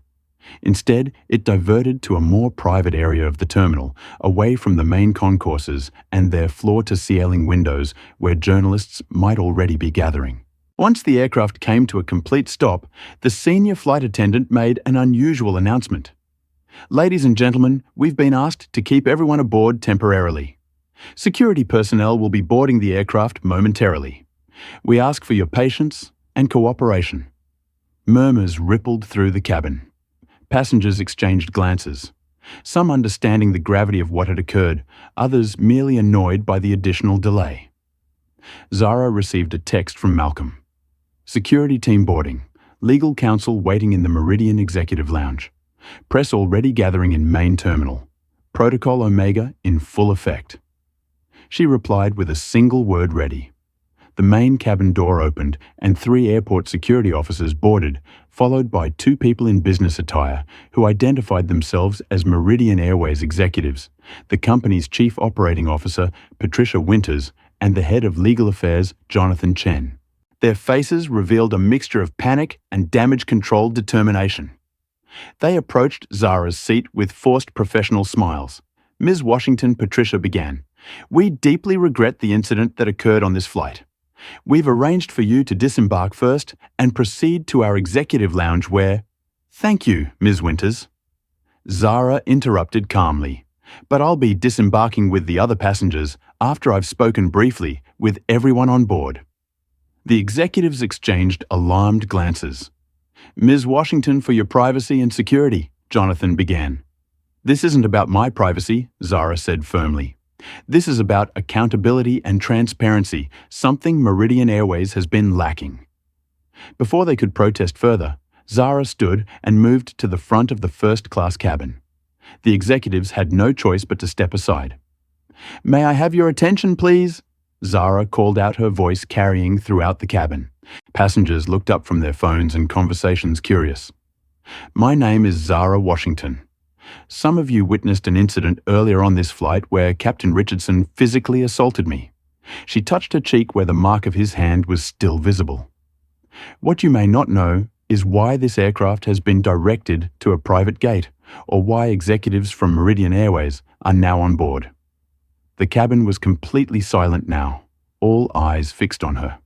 Instead, it diverted to a more private area of the terminal, away from the main concourses and their floor-to-ceiling windows where journalists might already be gathering. Once the aircraft came to a complete stop, the senior flight attendant made an unusual announcement. "Ladies and gentlemen, we've been asked to keep everyone aboard temporarily. Security personnel will be boarding the aircraft momentarily. We ask for your patience and cooperation." Murmurs rippled through the cabin. Passengers exchanged glances, some understanding the gravity of what had occurred, others merely annoyed by the additional delay. Zara received a text from Malcolm. "Security team boarding. Legal counsel waiting in the Meridian Executive Lounge. Press already gathering in main terminal. Protocol Omega in full effect." She replied with a single word ready. The main cabin door opened and 3 airport security officers boarded, followed by 2 people in business attire who identified themselves as Meridian Airways executives, the company's chief operating officer, Patricia Winters, and the head of legal affairs, Jonathan Chen. Their faces revealed a mixture of panic and damage-controlled determination. They approached Zara's seat with forced professional smiles. "Ms. Washington," Patricia began, "we deeply regret the incident that occurred on this flight. We've arranged for you to disembark first and proceed to our executive lounge where—" "Thank you, Ms. Winters." Zara interrupted calmly. "But I'll be disembarking with the other passengers after I've spoken briefly with everyone on board." The executives exchanged alarmed glances. "Ms. Washington, for your privacy and security," Jonathan began. "This isn't about my privacy," Zara said firmly. "This is about accountability and transparency, something Meridian Airways has been lacking." Before they could protest further, Zara stood and moved to the front of the first-class cabin. The executives had no choice but to step aside. "May I have your attention, please?" Zara called out, her voice carrying throughout the cabin. Passengers looked up from their phones and conversations curious. "My name is Zara Washington. Some of you witnessed an incident earlier on this flight where Captain Richardson physically assaulted me. She touched her cheek where the mark of his hand was still visible. What you may not know is why this aircraft has been directed to a private gate, or why executives from Meridian Airways are now on board." The cabin was completely silent now, all eyes fixed on her.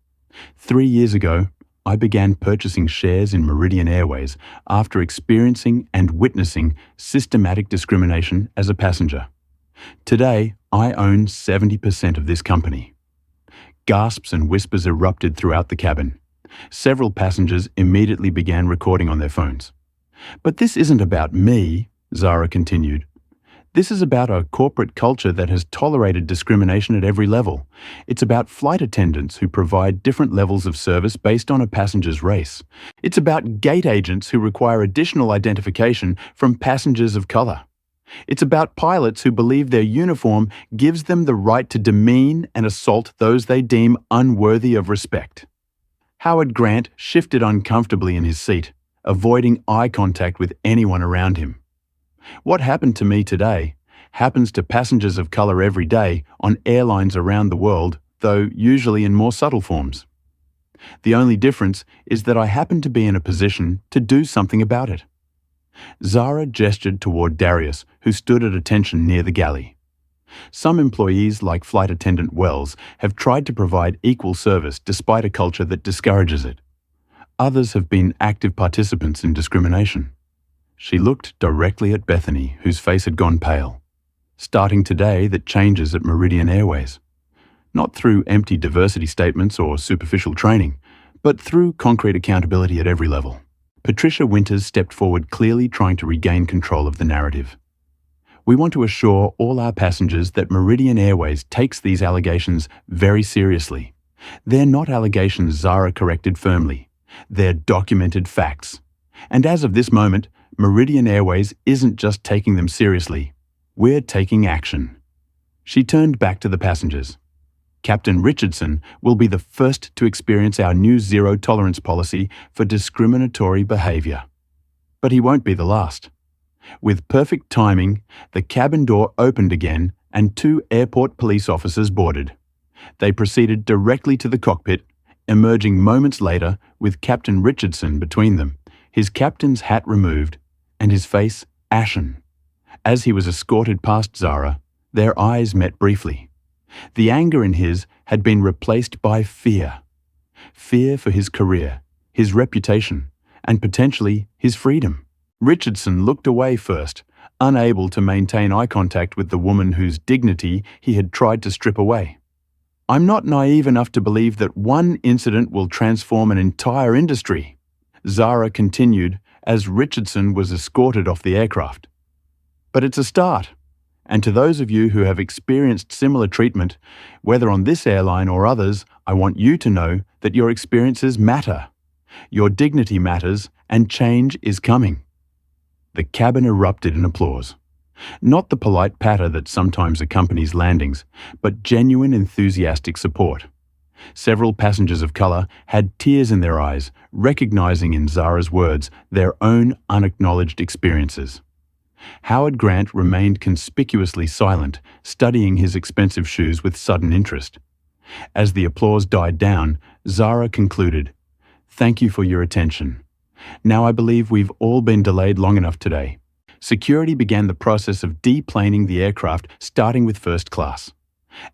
3 years ago, I began purchasing shares in Meridian Airways after experiencing and witnessing systematic discrimination as a passenger. Today, I own 70% of this company. Gasps and whispers erupted throughout the cabin. Several passengers immediately began recording on their phones. "But this isn't about me," Zara continued. "This is about a corporate culture that has tolerated discrimination at every level. It's about flight attendants who provide different levels of service based on a passenger's race. It's about gate agents who require additional identification from passengers of color. It's about pilots who believe their uniform gives them the right to demean and assault those they deem unworthy of respect." Howard Grant shifted uncomfortably in his seat, avoiding eye contact with anyone around him. "What happened to me today happens to passengers of color every day on airlines around the world, though usually in more subtle forms. The only difference is that I happen to be in a position to do something about it." Zara gestured toward Darius, who stood at attention near the galley. Some employees, like Flight Attendant Wells, have tried to provide equal service despite a culture that discourages it. Others have been active participants in discrimination. She looked directly at Bethany, whose face had gone pale. "Starting today, that changes at Meridian Airways. Not through empty diversity statements or superficial training, but through concrete accountability at every level." Patricia Winters stepped forward, clearly trying to regain control of the narrative. "We want to assure all our passengers that Meridian Airways takes these allegations very seriously. They're not allegations," Zara corrected firmly. "They're documented facts. And as of this moment, Meridian Airways isn't just taking them seriously. We're taking action." She turned back to the passengers. "Captain Richardson will be the first to experience our new zero-tolerance policy for discriminatory behavior. But he won't be the last." With perfect timing, the cabin door opened again and 2 airport police officers boarded. They proceeded directly to the cockpit, emerging moments later with Captain Richardson between them, his captain's hat removed and his face ashen. As he was escorted past Zara, their eyes met briefly. The anger in his had been replaced by fear. Fear for his career, his reputation, and potentially his freedom. Richardson looked away first, unable to maintain eye contact with the woman whose dignity he had tried to strip away. "I'm not naive enough to believe that one incident will transform an entire industry," Zara continued as Richardson was escorted off the aircraft. "But it's a start. And to those of you who have experienced similar treatment, whether on this airline or others, I want you to know that your experiences matter. Your dignity matters, and change is coming." The cabin erupted in applause. Not the polite patter that sometimes accompanies landings, but genuine enthusiastic support. Several passengers of color had tears in their eyes, recognizing in Zara's words their own unacknowledged experiences. Howard Grant remained conspicuously silent, studying his expensive shoes with sudden interest. As the applause died down, Zara concluded, "Thank you for your attention. Now I believe we've all been delayed long enough today." Security began the process of deplaning the aircraft, starting with first class.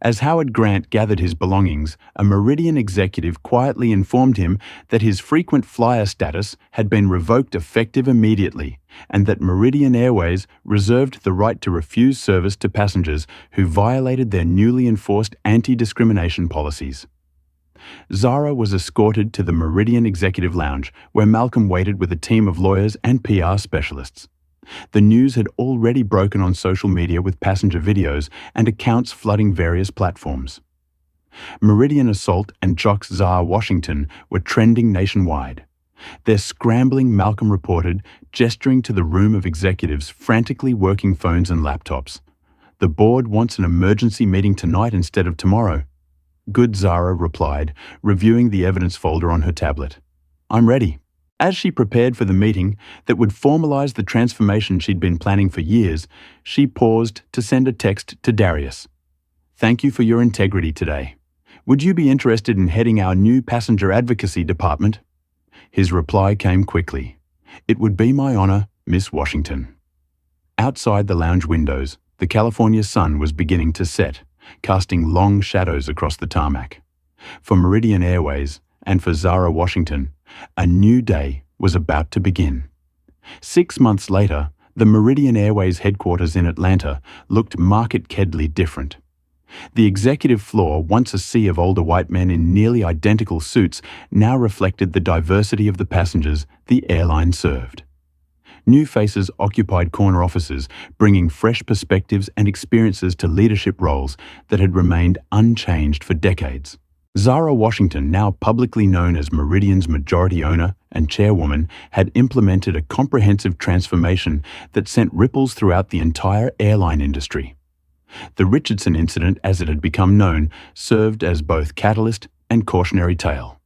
As Howard Grant gathered his belongings, a Meridian executive quietly informed him that his frequent flyer status had been revoked effective immediately, and that Meridian Airways reserved the right to refuse service to passengers who violated their newly enforced anti-discrimination policies. Zara was escorted to the Meridian Executive Lounge, where Malcolm waited with a team of lawyers and PR specialists. The news had already broken on social media with passenger videos and accounts flooding various platforms. Meridian assault and jocks Zara Washington were trending nationwide. "They're scrambling," Malcolm reported, gesturing to the room of executives frantically working phones and laptops. The board wants an emergency meeting tonight instead of tomorrow. Good, Zara replied, reviewing the evidence folder on her tablet. I'm ready. As she prepared for the meeting that would formalize the transformation she'd been planning for years, she paused to send a text to Darius. Thank you for your integrity today. Would you be interested in heading our new passenger advocacy department? His reply came quickly. It would be my honor, Miss Washington. Outside the lounge windows, the California sun was beginning to set, casting long shadows across the tarmac. For Meridian Airways and for Zara Washington, a new day was about to begin. 6 months later, the Meridian Airways headquarters in Atlanta looked markedly different. The executive floor, once a sea of older white men in nearly identical suits, now reflected the diversity of the passengers the airline served. New faces occupied corner offices, bringing fresh perspectives and experiences to leadership roles that had remained unchanged for decades. Zara Washington, now publicly known as Meridian's majority owner and chairwoman, had implemented a comprehensive transformation that sent ripples throughout the entire airline industry. The Richardson incident, as it had become known, served as both catalyst and cautionary tale.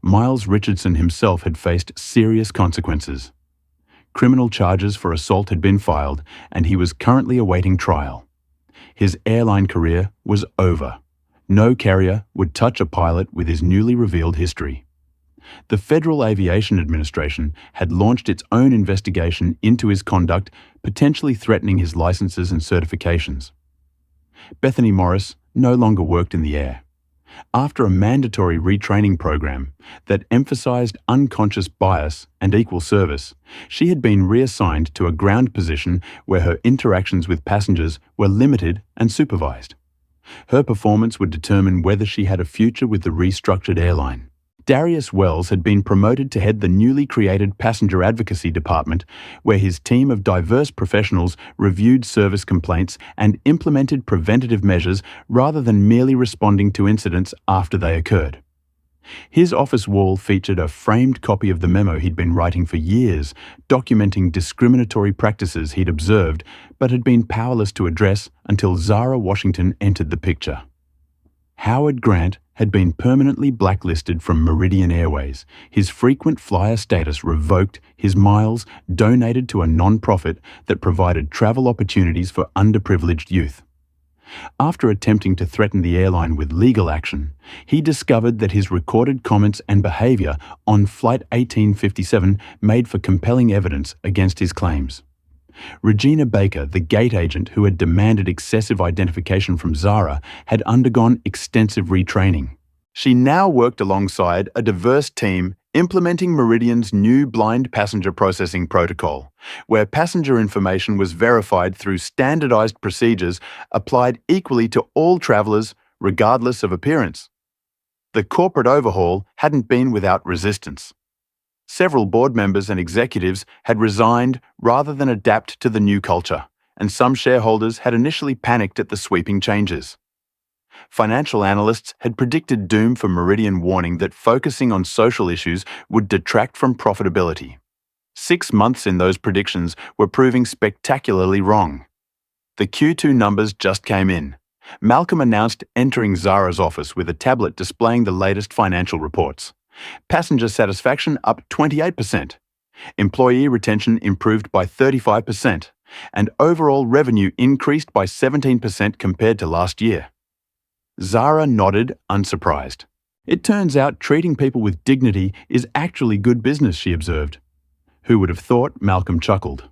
Miles Richardson himself had faced serious consequences. Criminal charges for assault had been filed, and he was currently awaiting trial. His airline career was over. No carrier would touch a pilot with his newly revealed history. The Federal Aviation Administration had launched its own investigation into his conduct, potentially threatening his licenses and certifications. Bethany Morris no longer worked in the air. After a mandatory retraining program that emphasized unconscious bias and equal service, she had been reassigned to a ground position where her interactions with passengers were limited and supervised. Her performance would determine whether she had a future with the restructured airline. Darius Wells had been promoted to head the newly created Passenger Advocacy Department, where his team of diverse professionals reviewed service complaints and implemented preventative measures rather than merely responding to incidents after they occurred. His office wall featured a framed copy of the memo he'd been writing for years, documenting discriminatory practices he'd observed but had been powerless to address until Zara Washington entered the picture. Howard Grant had been permanently blacklisted from Meridian Airways, his frequent flyer status revoked, his miles donated to a non-profit that provided travel opportunities for underprivileged youth. After attempting to threaten the airline with legal action, he discovered that his recorded comments and behavior on Flight 1857 made for compelling evidence against his claims. Regina Baker, the gate agent who had demanded excessive identification from Zara, had undergone extensive retraining. She now worked alongside a diverse team implementing Meridian's new blind passenger processing protocol, where passenger information was verified through standardized procedures applied equally to all travelers, regardless of appearance. The corporate overhaul hadn't been without resistance. Several board members and executives had resigned rather than adapt to the new culture, and some shareholders had initially panicked at the sweeping changes. Financial analysts had predicted doom for Meridian, warning that focusing on social issues would detract from profitability. 6 months in those predictions were proving spectacularly wrong. The Q2 numbers just came in. Malcolm announced entering Zara's office with a tablet displaying the latest financial reports. Passenger satisfaction up 28%. Employee retention improved by 35%, and overall revenue increased by 17% compared to last year. Zara nodded, unsurprised. It turns out treating people with dignity is actually good business, she observed. Who would have thought? Malcolm chuckled.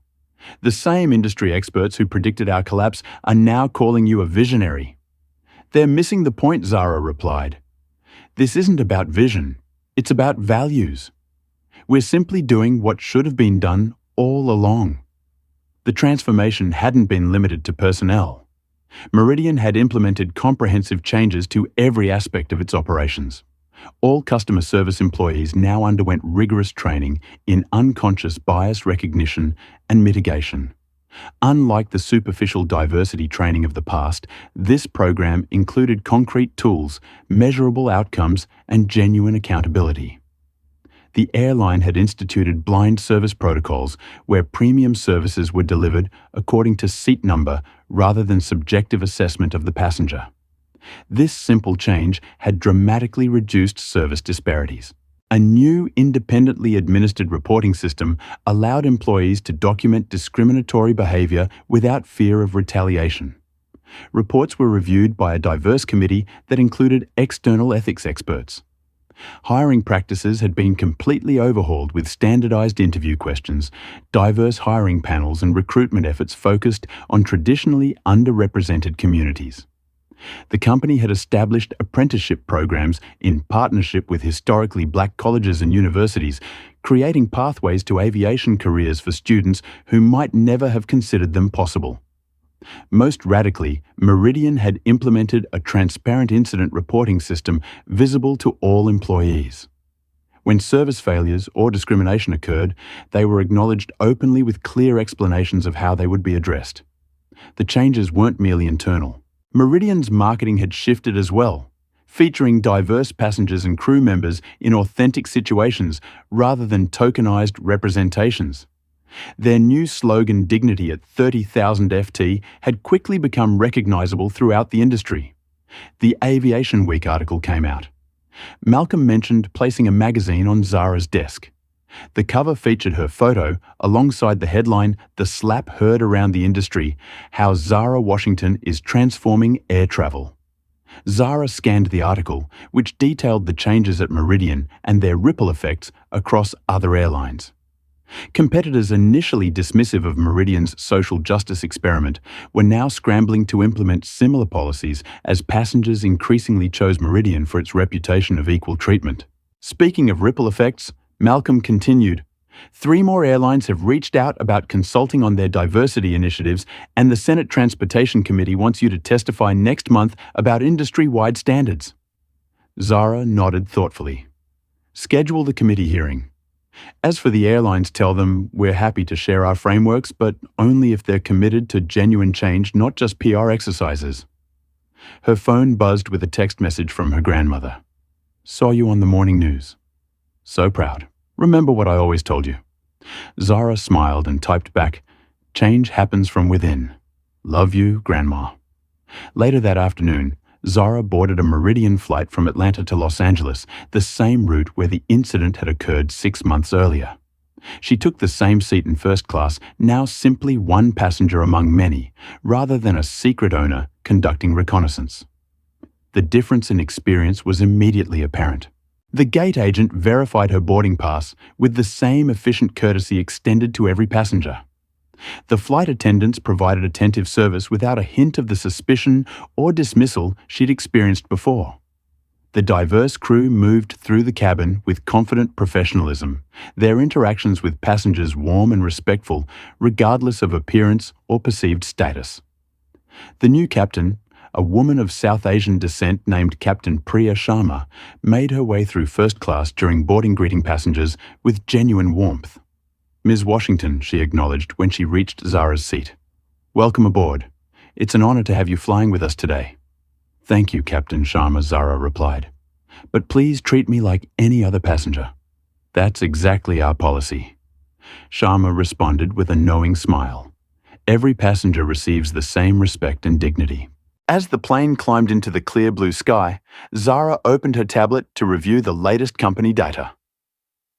The same industry experts who predicted our collapse are now calling you a visionary. They're missing the point, Zara replied. This isn't about vision. It's about values. We're simply doing what should have been done all along. The transformation hadn't been limited to personnel. Meridian had implemented comprehensive changes to every aspect of its operations. All customer service employees now underwent rigorous training in unconscious bias recognition and mitigation. Unlike the superficial diversity training of the past, this program included concrete tools, measurable outcomes, and genuine accountability. The airline had instituted blind service protocols where premium services were delivered according to seat number rather than subjective assessment of the passenger. This simple change had dramatically reduced service disparities. A new independently administered reporting system allowed employees to document discriminatory behavior without fear of retaliation. Reports were reviewed by a diverse committee that included external ethics experts. Hiring practices had been completely overhauled with standardized interview questions, diverse hiring panels, and recruitment efforts focused on traditionally underrepresented communities. The company had established apprenticeship programs in partnership with historically black colleges and universities, creating pathways to aviation careers for students who might never have considered them possible. Most radically, Meridian had implemented a transparent incident reporting system visible to all employees. When service failures or discrimination occurred, they were acknowledged openly with clear explanations of how they would be addressed. The changes weren't merely internal. Meridian's marketing had shifted as well, featuring diverse passengers and crew members in authentic situations rather than tokenized representations. Their new slogan, "Dignity at 30,000 FT," had quickly become recognizable throughout the industry. The Aviation Week article came out. Malcolm mentioned placing a magazine on Zara's desk. The cover featured her photo alongside the headline, "The Slap Heard Around the Industry: How Zara Washington is Transforming Air Travel." Zara scanned the article, which detailed the changes at Meridian and their ripple effects across other airlines. Competitors initially dismissive of Meridian's social justice experiment were now scrambling to implement similar policies as passengers increasingly chose Meridian for its reputation of equal treatment. Speaking of ripple effects, Malcolm continued, 3 more airlines have reached out about consulting on their diversity initiatives, and the Senate Transportation Committee wants you to testify next month about industry-wide standards. Zara nodded thoughtfully. Schedule the committee hearing. As for the airlines, tell them we're happy to share our frameworks, but only if they're committed to genuine change, not just PR exercises. Her phone buzzed with a text message from her grandmother. Saw you on the morning news. So proud. Remember what I always told you. Zara smiled and typed back, "Change happens from within. Love you, Grandma." Later that afternoon, Zara boarded a Meridian flight from Atlanta to Los Angeles, the same route where the incident had occurred 6 months earlier. She took the same seat in first class, now simply one passenger among many, rather than a secret owner conducting reconnaissance. The difference in experience was immediately apparent. The gate agent verified her boarding pass with the same efficient courtesy extended to every passenger. The flight attendants provided attentive service without a hint of the suspicion or dismissal she'd experienced before. The diverse crew moved through the cabin with confident professionalism, their interactions with passengers warm and respectful, regardless of appearance or perceived status. The new captain, a woman of South Asian descent named Captain Priya Sharma, made her way through first class during boarding, greeting passengers with genuine warmth. "Ms. Washington," she acknowledged when she reached Zara's seat. "Welcome aboard. It's an honor to have you flying with us today." "Thank you, Captain Sharma," Zara replied. "But please treat me like any other passenger." "That's exactly our policy." Sharma responded with a knowing smile. "Every passenger receives the same respect and dignity." As the plane climbed into the clear blue sky, Zara opened her tablet to review the latest company data.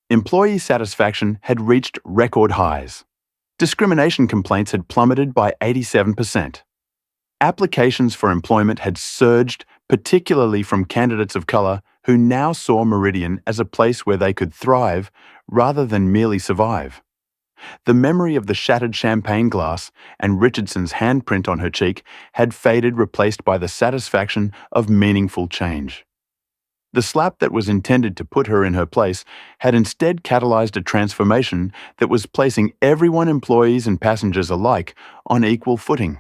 Employee satisfaction had reached record highs. Discrimination complaints had plummeted by 87%. Applications for employment had surged, particularly from candidates of color who now saw Meridian as a place where they could thrive rather than merely survive. The memory of the shattered champagne glass and Richardson's handprint on her cheek had faded, replaced by the satisfaction of meaningful change. The slap that was intended to put her in her place had instead catalyzed a transformation that was placing everyone, employees and passengers alike, on equal footing.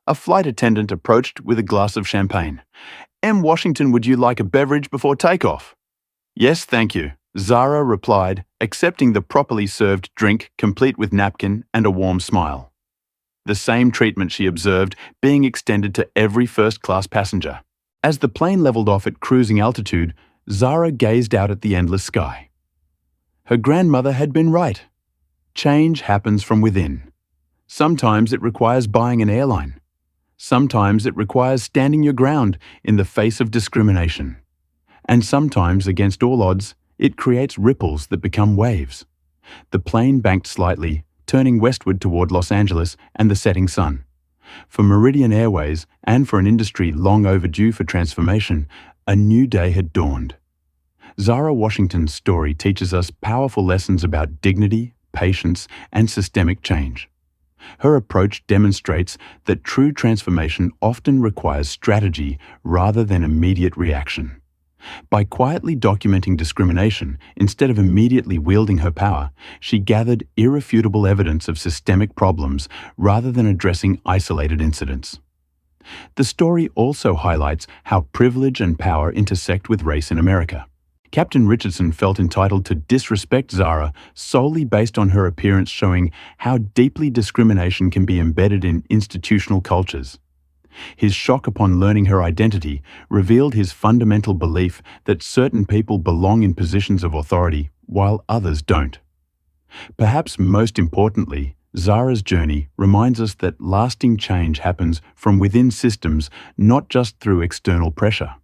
A flight attendant approached with a glass of champagne. "M. Washington, would you like a beverage before takeoff?" "Yes, thank you," Zara replied, accepting the properly served drink complete with napkin and a warm smile. The same treatment, she observed, being extended to every first-class passenger. As the plane leveled off at cruising altitude, Zara gazed out at the endless sky. Her grandmother had been right. Change happens from within. Sometimes it requires buying an airline. Sometimes it requires standing your ground in the face of discrimination. And sometimes, against all odds, it creates ripples that become waves. The plane banked slightly, turning westward toward Los Angeles and the setting sun. For Meridian Airways, and for an industry long overdue for transformation, a new day had dawned. Zara Washington's story teaches us powerful lessons about dignity, patience, and systemic change. Her approach demonstrates that true transformation often requires strategy rather than immediate reaction. By quietly documenting discrimination instead of immediately wielding her power, she gathered irrefutable evidence of systemic problems rather than addressing isolated incidents. The story also highlights how privilege and power intersect with race in America. Captain Richardson felt entitled to disrespect Zara solely based on her appearance, showing how deeply discrimination can be embedded in institutional cultures. His shock upon learning her identity revealed his fundamental belief that certain people belong in positions of authority while others don't. Perhaps most importantly, Zara's journey reminds us that lasting change happens from within systems, not just through external pressure.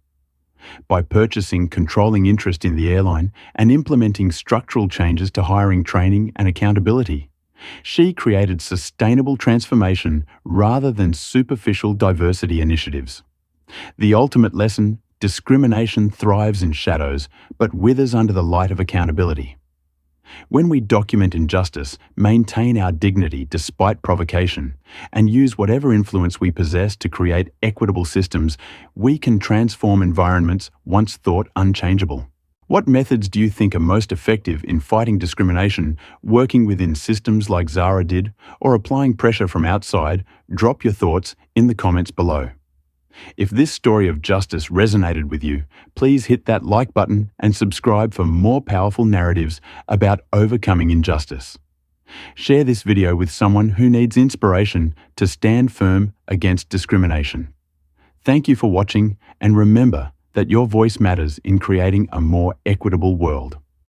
By purchasing controlling interest in the airline and implementing structural changes to hiring, training, and accountability, she created sustainable transformation rather than superficial diversity initiatives. The ultimate lesson: discrimination thrives in shadows, but withers under the light of accountability. When we document injustice, maintain our dignity despite provocation, and use whatever influence we possess to create equitable systems, we can transform environments once thought unchangeable. What methods do you think are most effective in fighting discrimination, working within systems like Zara did, or applying pressure from outside? Drop your thoughts in the comments below. If this story of justice resonated with you, please hit that like button and subscribe for more powerful narratives about overcoming injustice. Share this video with someone who needs inspiration to stand firm against discrimination. Thank you for watching, and remember that your voice matters in creating a more equitable world.